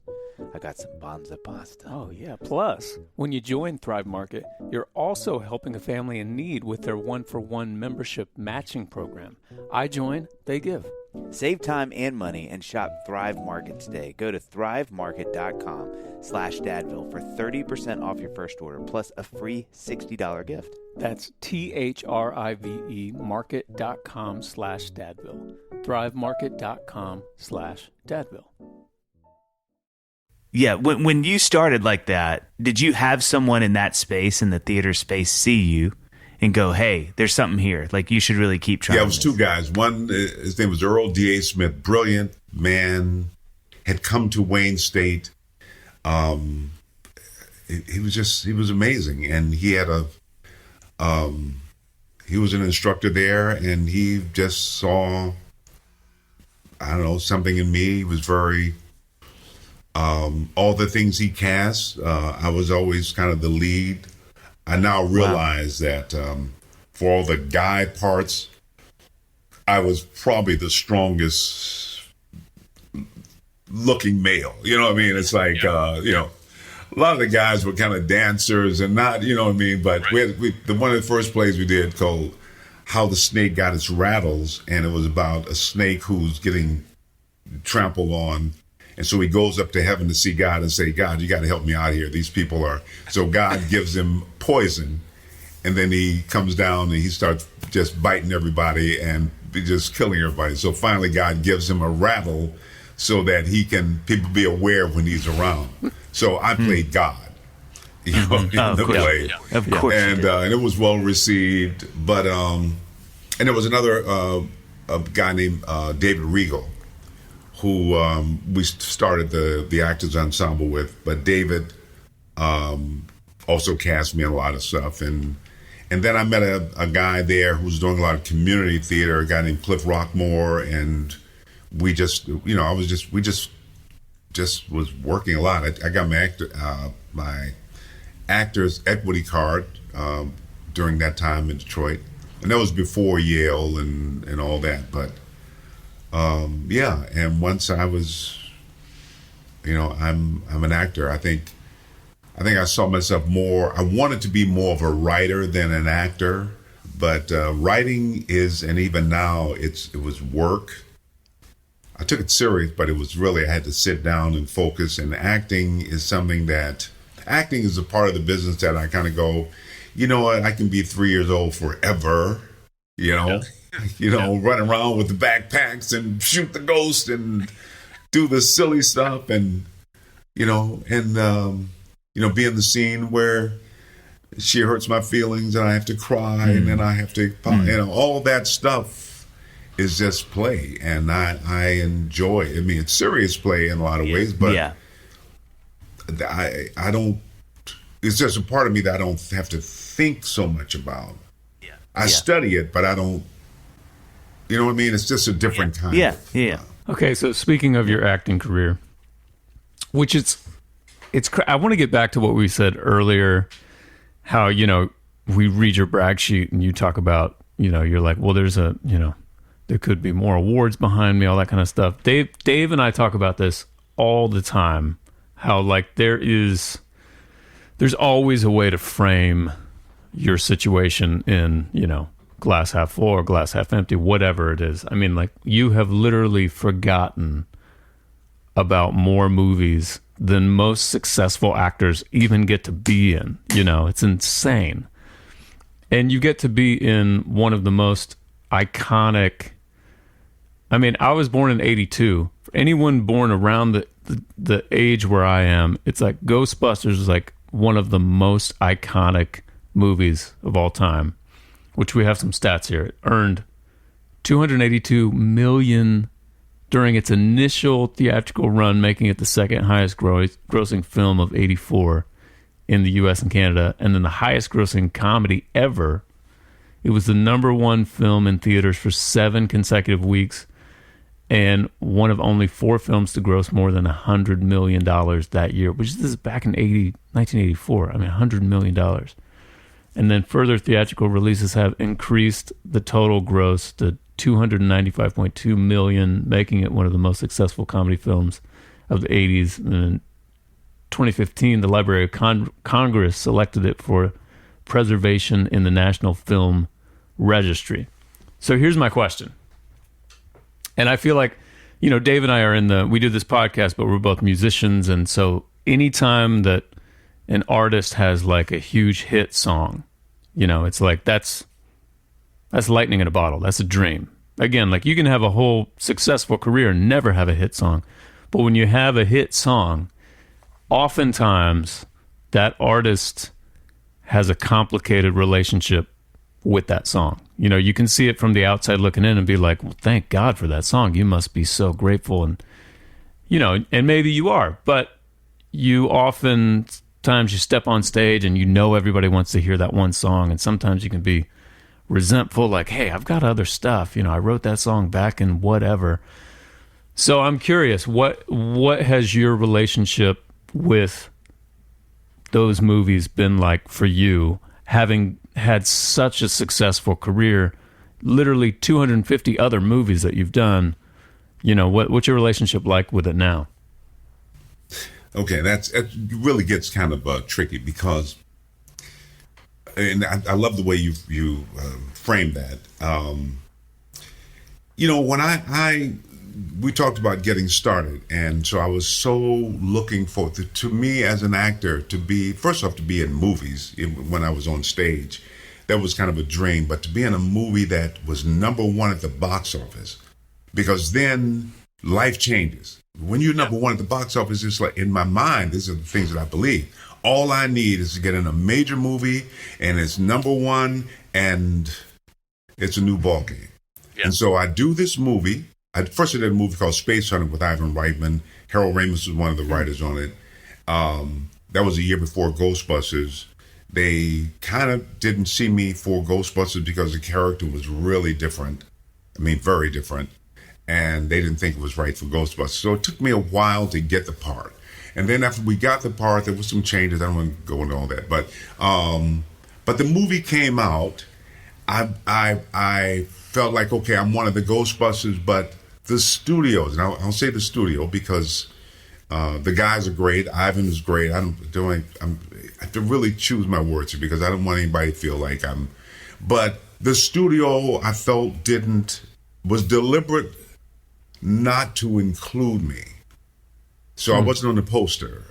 I got some Banza pasta. Oh, yeah. Plus, when you join Thrive Market, you're also helping a family in need with their 1-for-1 membership matching program. I join, they give. Save time and money and shop Thrive Market today. Go to thrivemarket.com/Dadville for 30% off your first order plus a free $60 gift. That's THRIVE market.com/Dadville. thrivemarket.com/Dadville. Yeah, when you started like that, did you have someone in that space, in the theater space, see you and go, hey, there's something here. Like, you should really keep trying. Yeah, it was two guys. One, his name was Earl D.A. Smith. Brilliant man. Had come to Wayne State. He was amazing. And he had he was an instructor there, and he just saw, I don't know, something in me. He was very, all the things he cast, I was always kind of the lead. I now realize that for all the guy parts, I was probably the strongest looking male. You know what I mean? It's like, you know, a lot of the guys were kind of dancers and not, you know what I mean? But right. One of the first plays we did called How the Snake Got Its Rattles, and it was about a snake who's getting trampled on. And so he goes up to heaven to see God and say, God, you got to help me out here. These people are... So God gives him poison, and then he comes down and he starts just biting everybody and just killing everybody. So finally God gives him a rattle so that people be aware when he's around. So I played God, you know, in the play. Yeah. Of course. And it was well received. But, and there was another a guy named David Regal, who we started the Actors Ensemble with. But David also cast me in a lot of stuff. And then I met a guy there who was doing a lot of community theater, a guy named Cliff Rockmore, and we just, you know, we just was working a lot. I got my actor's equity card during that time in Detroit, and that was before Yale and all that. But yeah, and once I was, you know, I'm an actor. I think I saw myself more. I wanted to be more of a writer than an actor, but writing is, and even now it was work. I took it serious, but it was really, I had to sit down and focus. And acting is a part of the business that I kind of go, you know what, I can be 3 years old forever, you know. Yeah. You know, run around with the backpacks and shoot the ghost and do the silly stuff, and you know, and you know, be in the scene where she hurts my feelings and I have to cry, and then I have to, you know, all that stuff is just play, and I enjoy it. I mean, it's serious play in a lot of ways, but I don't. It's just a part of me that I don't have to think so much about. Yeah, I study it, but I don't. You know what I mean? It's just a different kind. Yeah, yeah. Okay, so speaking of your acting career, which it's I want to get back to what we said earlier, how, you know, we read your brag sheet and you talk about, you know, you're like, well, there's a, you know, there could be more awards behind me, all that kind of stuff. Dave and I talk about this all the time, how like there's always a way to frame your situation in, you know, glass half full or glass half empty, whatever it is. I mean, like, you have literally forgotten about more movies than most successful actors even get to be in. You know, it's insane. And you get to be in one of the most iconic... I mean, I was born in 82. For anyone born around the age where I am, it's like Ghostbusters is like one of the most iconic movies of all time, which we have some stats here. It earned $282 million during its initial theatrical run, making it the second highest grossing film of 84 in the U.S. and Canada, and then the highest grossing comedy ever. It was the number one film in theaters for 7 consecutive weeks, and one of only 4 films to gross more than $100 million that year, which is back in 1984. I mean, $100 million. And then further theatrical releases have increased the total gross to $295.2 million, making it one of the most successful comedy films of the 80s. And in 2015, the Library of Congress selected it for preservation in the National Film Registry. So here's my question. And I feel like, Dave and I we do this podcast, but we're both musicians. And so anytime that an artist has like a huge hit song, it's like, that's lightning in a bottle. That's a dream. Again, like you can have a whole successful career and never have a hit song. But when you have a hit song, oftentimes that artist has a complicated relationship with that song. You can see it from the outside looking in and be like, well, thank God for that song. You must be so grateful. And, and maybe you are, but you oftentimes you step on stage and everybody wants to hear that one song. And sometimes you can be resentful, like, hey, I've got other stuff. I wrote that song back in whatever. So I'm curious, what has your relationship with those movies been like for you, having had such a successful career, literally 250 other movies that you've done? What's your relationship like with it now? Okay, it really gets kind of tricky because, and I love the way you framed that. When we talked about getting started, and so I was so looking forward to me as an actor to be in movies when I was on stage. That was kind of a dream, but to be in a movie that was number one at the box office, because then life changes. When you're number one at the box office, it's like, in my mind, these are the things that I believe. All I need is to get in a major movie and it's number one and it's a new ballgame. Yeah. And so I do this movie. First I did a movie called Space Hunter with Ivan Reitman. Harold Ramis was one of the writers on it. That was a year before Ghostbusters. They kind of didn't see me for Ghostbusters because the character was really different. Very different. And they didn't think it was right for Ghostbusters. So it took me a while to get the part. And then after we got the part, there was some changes. I don't want to go into all that. But the movie came out. I felt like, okay, I'm one of the Ghostbusters, but the studios, and I'll say the studio because the guys are great. Ivan is great. I have to really choose my words here because I don't want anybody to feel like but the studio I felt was deliberate not to include me. So I wasn't on the poster.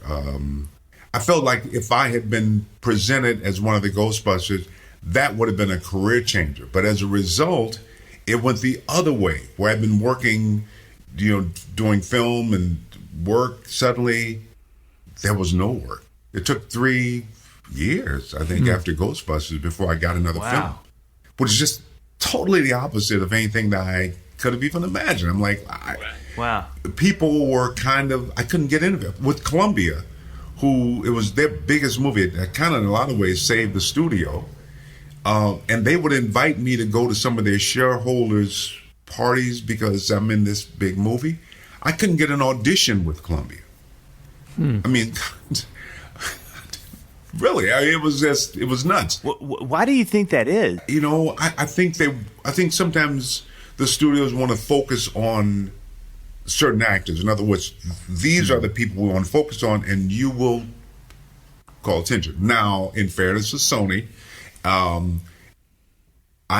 I felt like if I had been presented as one of the Ghostbusters, that would have been a career changer. But as a result, it went the other way, where I've been working, doing film and work. Suddenly, there was no work. It took 3 years, I think, after Ghostbusters before I got another film, which is just totally the opposite of anything that I could have even imagined. I'm like, wow. People were I couldn't get into it. With Columbia, it was their biggest movie. It kind of, in a lot of ways, saved the studio. And they would invite me to go to some of their shareholders' parties because I'm in this big movie. I couldn't get an audition with Columbia. Really, it was nuts. Why do you think that is? I think sometimes the studios want to focus on certain actors. In other words, these are the people we want to focus on, and you will call attention. Now, in fairness to Sony, I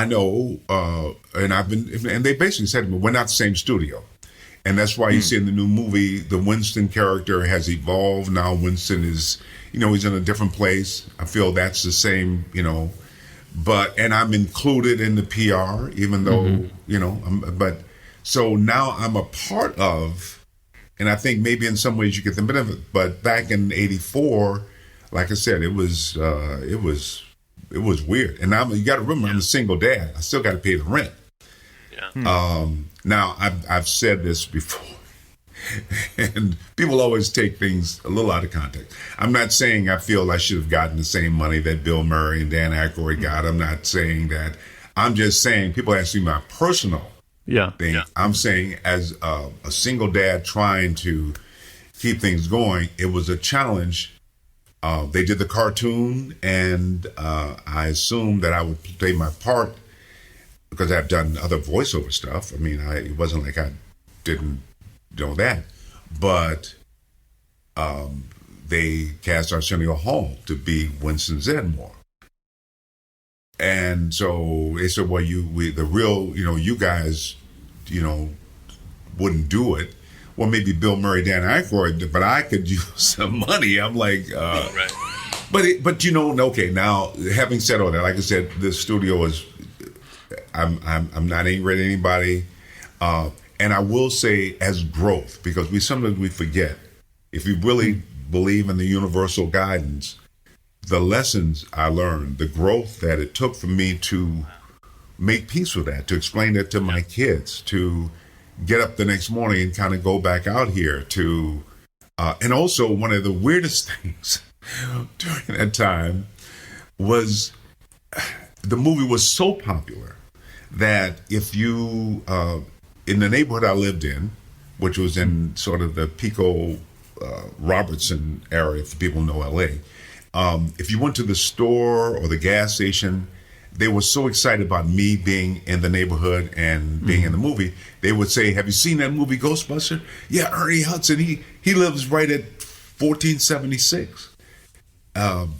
know, and they basically said to me, we're not the same studio. And that's why you see in the new movie, the Winston character has evolved. Now Winston is, he's in a different place. I feel that's the same, and I'm included in the PR, even though, so now I'm a part of, and I think maybe in some ways you get the benefit, but back in '84, like I said, it was weird. And you got to remember, I'm a single dad. I still got to pay the rent. Yeah. Now, I've said this before, and people always take things a little out of context. I'm not saying I feel I should have gotten the same money that Bill Murray and Dan Aykroyd got. I'm not saying that. I'm just saying, people ask me my personal thing. Yeah. I'm saying as a single dad trying to keep things going, it was a challenge. They did the cartoon, and I assumed that I would play my part because I've done other voiceover stuff. It wasn't like I didn't know that. But they cast Arsenio Hall to be Winston Zeddemore. And so they said, well, you guys, wouldn't do it. Well, maybe Bill Murray, Dan Aykroyd, but I could use some money. I'm like, right. But okay. Now, having said all that, like I said, the studio is. I'm not angry at anybody, and I will say as growth, because sometimes we forget, if you really believe in the universal guidance, the lessons I learned, the growth that it took for me to make peace with that, to explain that to my kids, to get up the next morning and kind of go back out here to, and also one of the weirdest things during that time was the movie was so popular that if you, in the neighborhood I lived in, which was in sort of the Pico Robertson area, if people know LA, if you went to the store or the gas station, they were so excited about me being in the neighborhood and being in the movie. They would say, "Have you seen that movie Ghostbuster?" "Yeah, Ernie Hudson, he lives right at 1476. And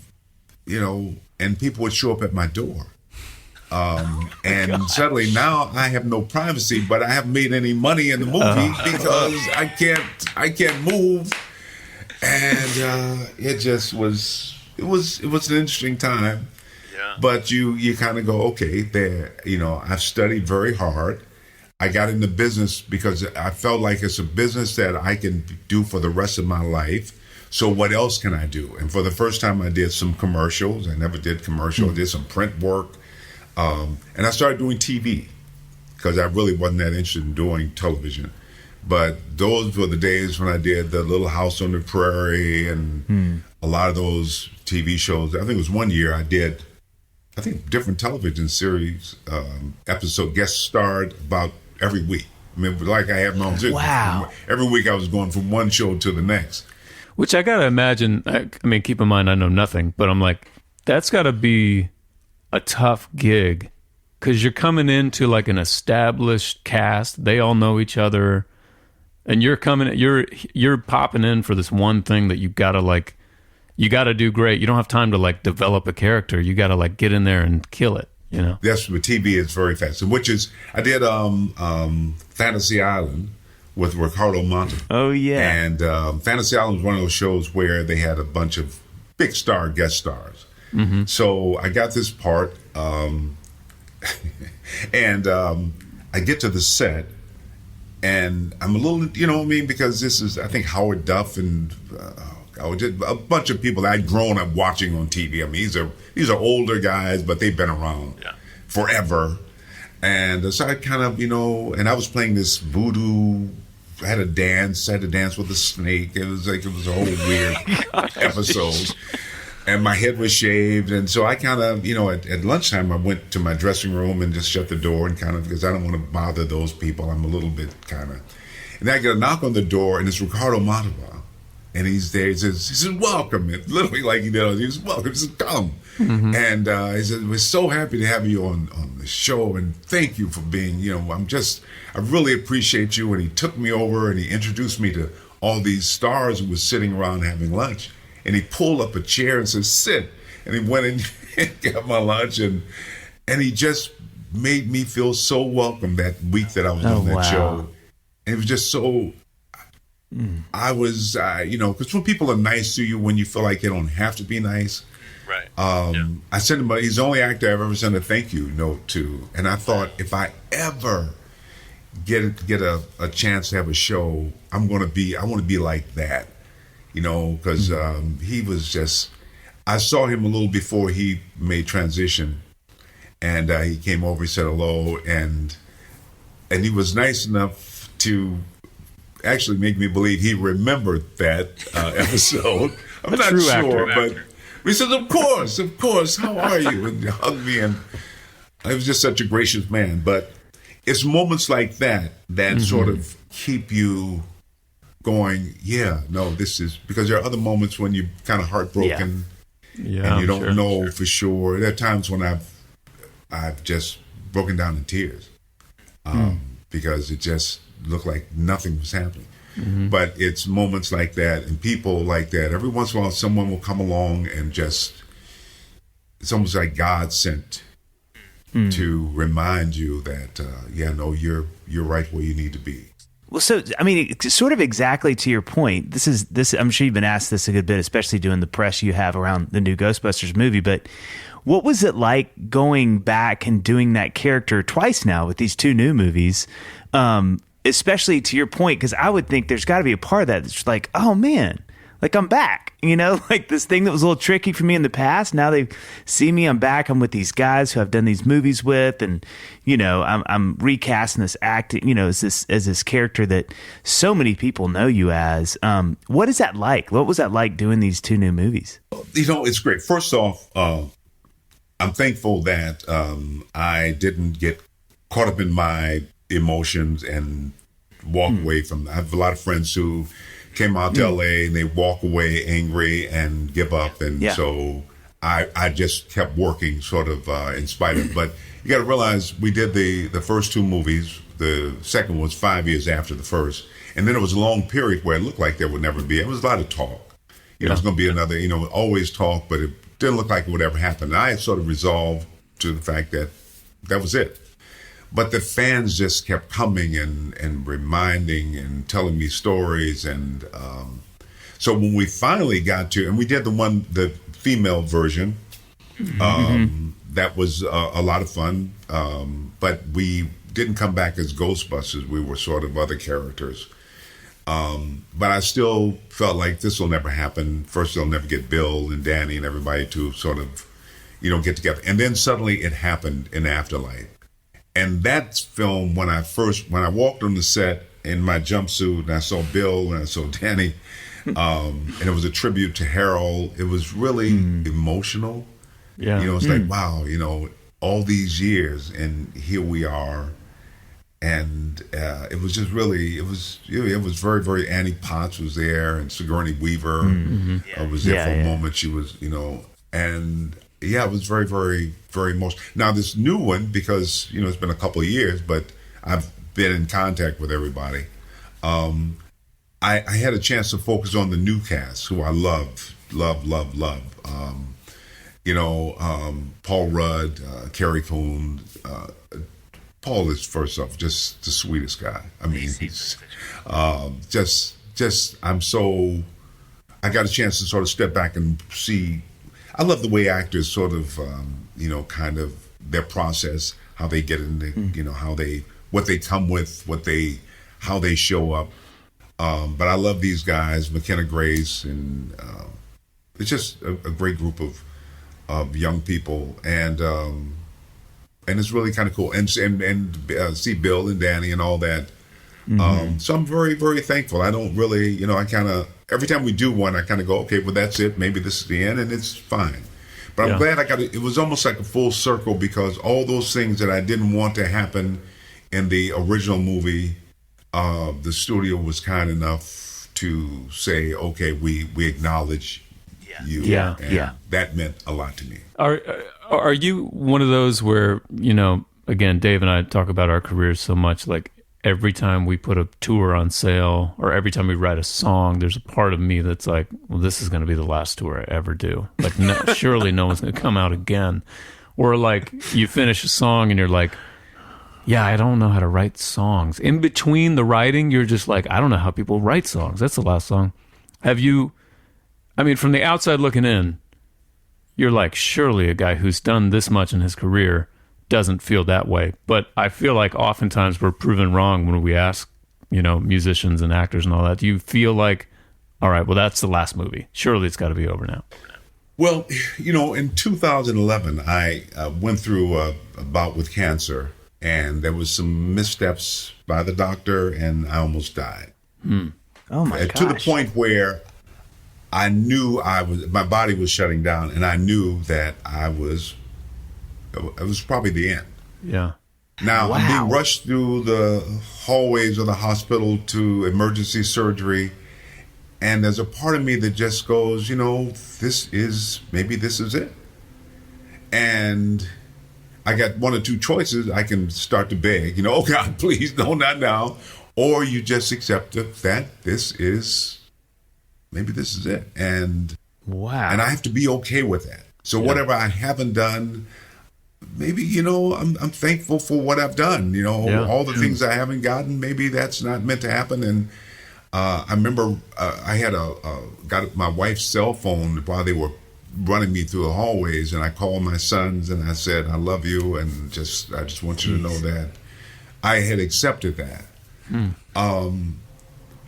people would show up at my door. And suddenly now I have no privacy, but I haven't made any money in the movie because I can't move. And it just was an interesting time. Yeah. But you kind of go, okay, I've studied very hard. I got into business because I felt like it's a business that I can do for the rest of my life. So what else can I do? And for the first time I did some commercials. I never did commercials. I did some print work. And I started doing TV because I really wasn't that interested in doing television. But those were the days when I did the Little House on the Prairie and a lot of those TV shows. I think it was one year I did, different television series, episode, guest starred about every week. I mean, like I have my own. Wow. Every week I was going from one show to the next. Which I got to imagine, I mean, keep in mind, I know nothing, but I'm like, that's got to be a tough gig because you're coming into like an established cast. They all know each other. And you're popping in for this one thing that you got to do great. You don't have time to like develop a character. You got to like get in there and kill it, That's what TV is very fast. Which is, I did Fantasy Island with Ricardo Montalban. Oh, yeah. And Fantasy Island was one of those shows where they had a bunch of big guest stars. Mm-hmm. So I got this part, and I get to the set, and I'm a little, because this is, I think, Howard Duff and a bunch of people that I'd grown up watching on TV. I mean, these are older guys, but they've been around forever. And so I kind of, and I was playing this voodoo. I had to dance with a snake. It was a whole weird episode. And my head was shaved. And so I kind of, at lunchtime, I went to my dressing room and just shut the door and kind of, because I don't want to bother those people. I'm a little bit kind of. And then I get a knock on the door, and it's Ricardo Montalban. And he's there. He says, welcome. And literally, like, he was welcome. He says, come. Mm-hmm. And he said, we're so happy to have you on the show. And thank you for being, I really appreciate you. And he took me over and he introduced me to all these stars who were sitting around having lunch. And he pulled up a chair and said, sit. And he went in and got my lunch. And he just made me feel so welcome that week that I was on that show. And it was just so, I was, because when people are nice to you, when you feel like they don't have to be nice. Right. I sent him, he's the only actor I've ever sent a thank you note to. And I thought, if I ever get a chance to have a show, I want to be like that. Because he was just, I saw him a little before he made transition, and he came over, he said hello, and he was nice enough to actually make me believe he remembered that episode. I'm not sure, but he said, of course, how are you? And he hugged me, and he was just such a gracious man. But it's moments like that sort of keep you going, this is, because there are other moments when you're kind of heartbroken and you don't know for sure. There are times when I've just broken down in tears because it just looked like nothing was happening. Mm-hmm. But it's moments like that and people like that. Every once in a while, someone will come along and just, it's almost like God sent to remind you that, you're right where you need to be. Well, so I mean, it's sort of exactly to your point. This. I'm sure you've been asked this a good bit, especially doing the press you have around the new Ghostbusters movie. But what was it like going back and doing that character twice now with these two new movies? Especially to your point, because I would think there's got to be a part of that that's like, oh man, like I'm back. You know, like this thing that was a little tricky for me in the past. Now they see me, I'm back. I'm with these guys who I've done these movies with, and you know, I'm recasting this acting. You know, as this character that so many people know you as. What is that like? What was that like doing these two new movies? You know, it's great. First off, I'm thankful that I didn't get caught up in my emotions and walk away from. I have a lot of friends who came out to LA and they walk away angry and give up, and so I just kept working sort of in spite of. But you got to realize we did the first two movies. The second was 5 years after the first, and then it was a long period where it looked like there would never be. It was a lot of talk. You know, it was going to be another. You know, always talk, but it didn't look like it would ever happen. And I had sort of resolved to the fact that that was it. But the fans just kept coming and reminding and telling me stories. And so when we finally got to, and we did the female version, that was a lot of fun. But we didn't come back as Ghostbusters. We were sort of other characters. But I still felt like this will never happen. First, they'll never get Bill and Danny and everybody to sort of, you know, get together. And then suddenly it happened in Afterlife. And that film, when I walked on the set in my jumpsuit and I saw Bill and I saw Danny, and it was a tribute to Harold, it was really emotional. Yeah. You know, it's like, wow, you know, all these years and here we are. And it was just really, it was very, very, Annie Potts was there and Sigourney Weaver was there for a moment. She was, you know, and yeah, it was very, very, very emotional. Now this new one, because, you know, it's been a couple of years, but I've been in contact with everybody. I had a chance to focus on the new cast, who I love. You know, Paul Rudd, Carrie Coon. Paul is, first off, just the sweetest guy. I mean, he's just. I got a chance to sort of step back and see. I love the way actors sort of, you know, kind of their process, how they get into, you know, what they come with, how they show up. But I love these guys, McKenna Grace, and it's just a great group of young people, and it's really kind of cool. And see Bill and Danny and all that. So I'm very, very thankful. I don't really, you know, I kind of, every time we do one, I kind of go, okay, well, that's it. Maybe this is the end, and it's fine. But I'm glad I got it. It was almost like a full circle, because all those things that I didn't want to happen in the original movie, the studio was kind enough to say, okay, we acknowledge you. And that meant a lot to me. Are you one of those where, you know, again, Dave and I talk about our careers so much, like every time we put a tour on sale or every time we write a song, there's a part of me that's like, well, this is going to be the last tour I ever do. Like, no, surely no one's going to come out again. Or like you finish a song and you're like, yeah, I don't know how to write songs. In between the writing, you're just like, I don't know how people write songs. That's the last song. Have you, I mean, from the outside looking in, you're like, surely a guy who's done this much in his career doesn't feel that way. But I feel like oftentimes we're proven wrong when we ask, you know, musicians and actors and all that. Do you feel like, all right, well, that's the last movie. Surely it's got to be over now. Well, you know, in 2011, I went through a bout with cancer, and there was some missteps by the doctor, and I almost died. Oh my gosh. To the point where I knew my body was shutting down, and I knew that it was probably the end. Yeah. Now, I'm being rushed through the hallways of the hospital to emergency surgery, and there's a part of me that just goes, you know, maybe this is it. And I got one or two choices. I can start to beg, you know, oh God, please, no, not now. Or you just accept that maybe this is it. And wow. And I have to be okay with that. So whatever I haven't done, maybe, I'm thankful for what I've done. All the things I haven't gotten, maybe that's not meant to happen. And I remember I had got my wife's cell phone while they were running me through the hallways, and I called my sons and I said, I love you, and I just want you to know that I had accepted that.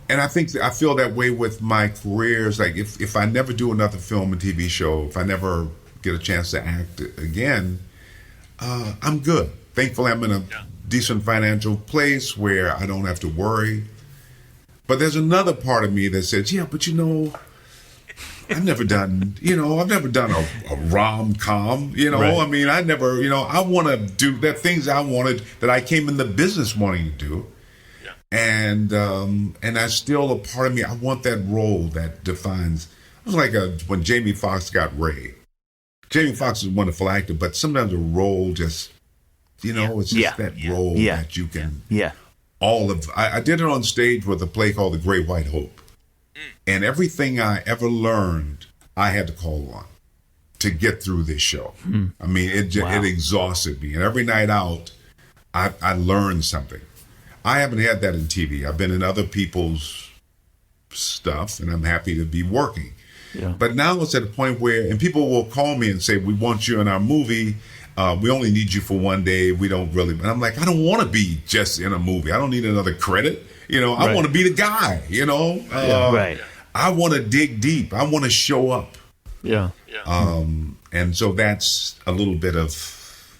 And I feel that way with my careers. Like if I never do another film and TV show, if I never get a chance to act again, I'm good. Thankfully, I'm in a decent financial place where I don't have to worry. But there's another part of me that says, yeah, but I've never done a rom-com, Right. I mean, I never, I want to do the things I wanted that I came in the business wanting to do. Yeah. And that's still a part of me. I want that role that defines. It was like when Jamie Foxx got Ray. Jamie Foxx is a wonderful actor, but sometimes a role just, it's just that role that you can. Yeah. I did it on stage with a play called The Great White Hope. And everything I ever learned, I had to call on to get through this show. I mean, it exhausted me. And every night out, I learned something. I haven't had that in TV. I've been in other people's stuff, and I'm happy to be working. Yeah. But now it's at a point where, and people will call me and say, we want you in our movie. We only need you for one day. We don't really. And I'm like, I don't want to be just in a movie. I don't need another credit. I want to be the guy, Right. I want to dig deep. I want to show up. Yeah. And so that's a little bit of,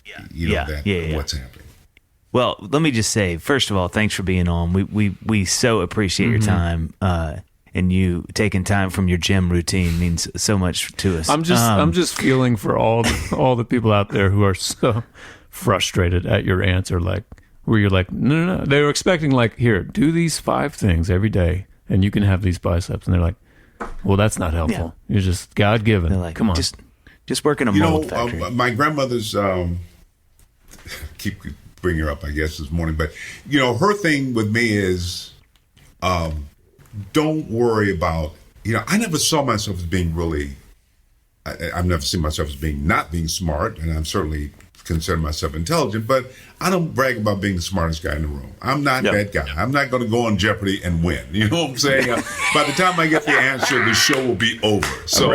what's happening. Well, let me just say, first of all, thanks for being on. We so appreciate your time. And you taking time from your gym routine means so much to us. I'm just feeling for all the people out there who are so frustrated at your answer, like where you're like, no. They were expecting like, here, do these 5 things every day, and you can have these biceps. And they're like, well, that's not helpful. Yeah. You're just God given. Like, come on, just work in a mold factory. My grandmother's keep bringing her up, I guess, this morning, but her thing with me is. Don't worry about, I never saw myself as being really, I've never seen myself as not being smart, and I'm certainly consider myself intelligent, but I don't brag about being the smartest guy in the room. I'm not that guy. I'm not going to go on Jeopardy and win. You know what I'm saying? By the time I get the answer, the show will be over. So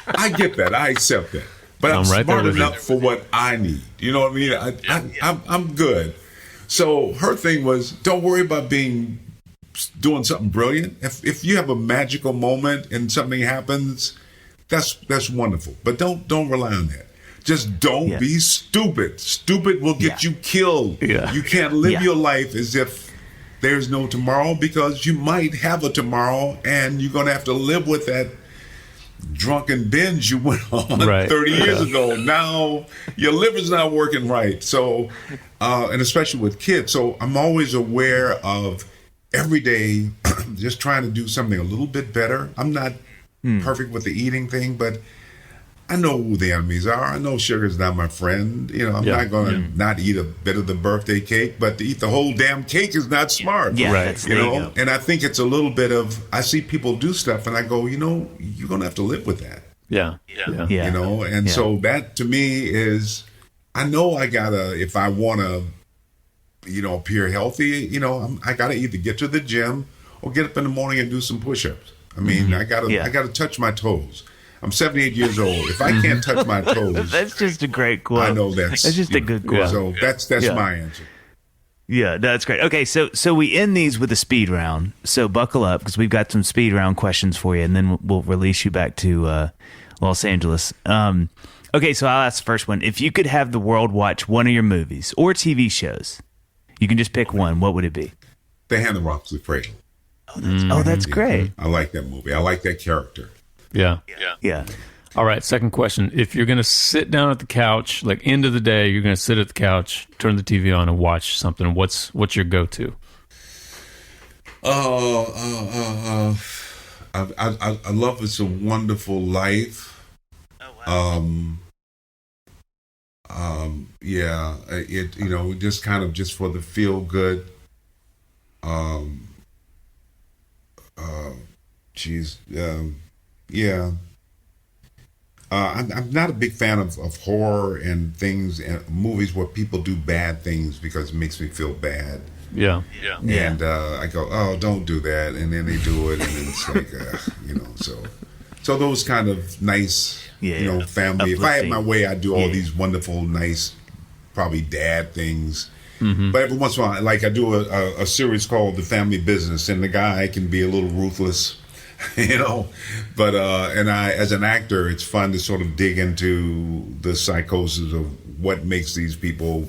I get that. I accept that. But I'm smart enough for what I need. You know what I mean? I'm good. So her thing was, don't worry about doing something brilliant. If you have a magical moment and something happens, that's wonderful. But don't rely on that. Just don't be stupid. Stupid will get you killed. Yeah. You can't live your life as if there's no tomorrow, because you might have a tomorrow and you're going to have to live with that drunken binge you went on 30 years ago. Now your liver's not working right. So, and especially with kids. So I'm always aware of every day just trying to do something a little bit better. I'm not perfect with the eating thing, but I know who the enemies are. I know sugar's not my friend. I'm not going to not eat a bit of the birthday cake, but to eat the whole damn cake is not smart. Yeah, right. And I think it's a little bit of, I see people do stuff and I go, you're going to have to live with that. Yeah. So that to me is, I know I gotta, if I want to, appear healthy, I gotta either get to the gym or get up in the morning and do some push-ups. I mean, I gotta touch my toes. I'm 78 years old. If I can't touch my toes, that's just a great quote. I know that's just a good quote. So that's my answer. Yeah, that's great. Okay, so we end these with a speed round. So buckle up, because we've got some speed round questions for you, and then we'll release you back to Los Angeles. Okay, so I'll ask the first one. If you could have the world watch one of your movies or TV shows, you can just pick one, what would it be? The Hand That Rocks the Cradle. That's great. I like that movie. I like that character. Yeah. All right, second question. If you're going to sit down at the couch, like end of the day, you're going to sit at the couch, turn the TV on and watch something, what's your go-to? I love It's a Wonderful Life. Oh, wow. It just kind of just for the feel good. I'm not a big fan of horror and things and movies where people do bad things because it makes me feel bad. Yeah. And I go, oh, don't do that, and then they do it, and then it's like, so those kind of nice, family. If I had my way, I'd do all these wonderful, nice, probably dad things. Mm-hmm. But every once in a while, like I do a series called The Family Business, and the guy can be a little ruthless. But and I, as an actor, it's fun to sort of dig into the psychosis of what makes these people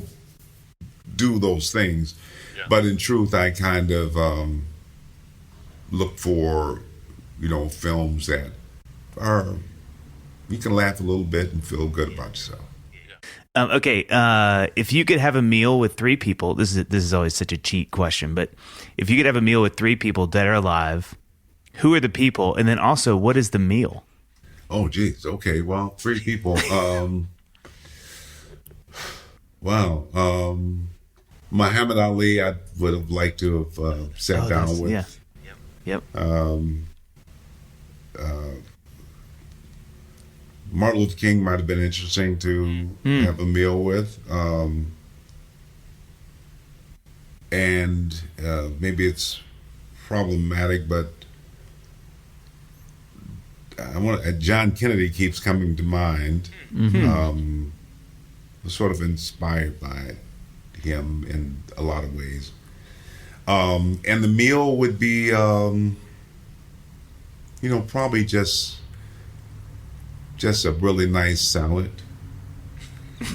do those things. Yeah. But in truth, I kind of look for, films that are, you can laugh a little bit and feel good about yourself. Okay, if you could have a meal with 3 people, this is always such a cheat question, but if you could have a meal with 3 people dead or alive, who are the people? And then also, what is the meal? Oh, geez. Okay. Well, 3 people. Wow. Muhammad Ali, I would have liked to have sat down with. Yeah. Yep. Martin Luther King might have been interesting to have a meal with. And maybe it's problematic, but John Kennedy keeps coming to mind. Mm-hmm. Was sort of inspired by him in a lot of ways. And the meal would be, probably just a really nice salad.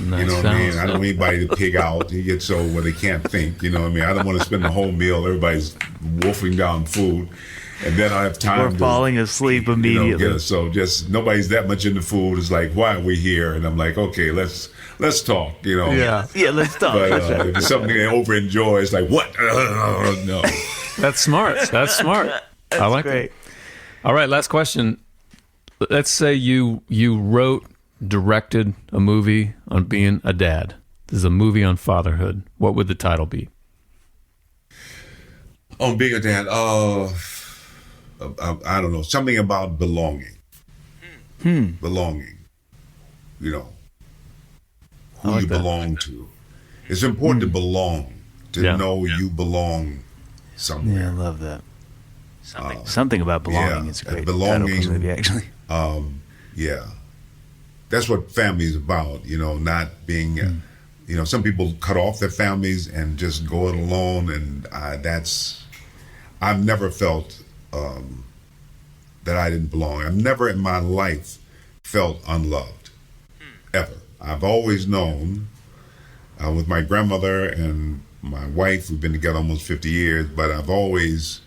Nice what I mean? I don't want anybody to pig out. You get so where they can't think. I don't want to spend the whole meal. Everybody's wolfing down food. And then I have time. We're falling asleep immediately. So just nobody's that much into food. It's like, why are we here? And I'm like, okay, let's talk. Yeah, let's talk. But if it's something they over enjoy, it's like, what? No. That's smart. I like great. it. All right, last question. Let's say you wrote, directed a movie on being a dad. This is a movie on fatherhood. What would the title be? On being a dad, I don't know, something about belonging. Belonging. Who like you belong to. It's important to belong, to know you belong somewhere. Yeah, I love that. Something about belonging is a great title for this movie, actually. That's what family is about, not being, some people cut off their families and just go it alone, and I've never felt that I didn't belong. I've never in my life felt unloved, ever. I've always known, with my grandmother and my wife, we've been together almost 50 years, but I've always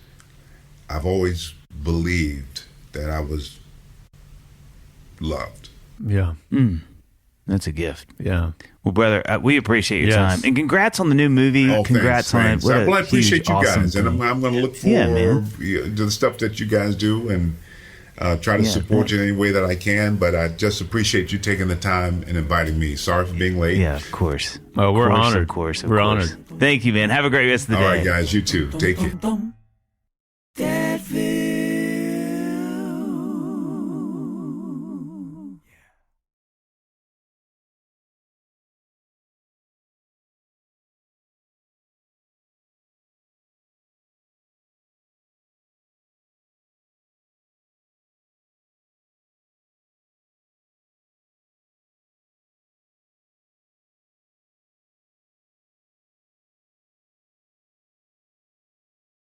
believed that I was loved. Yeah. That's a gift. Yeah. Well, brother, we appreciate your time. And congrats on the new movie. Congrats on it. Well, I appreciate you guys. And I'm going to look forward to the stuff that you guys do and try to support you in any way that I can. But I just appreciate you taking the time and inviting me. Sorry for being late. Yeah, of course. Oh, we're honored. Of course. We're honored. Thank you, man. Have a great rest of the day. All right, guys. You too. Take care.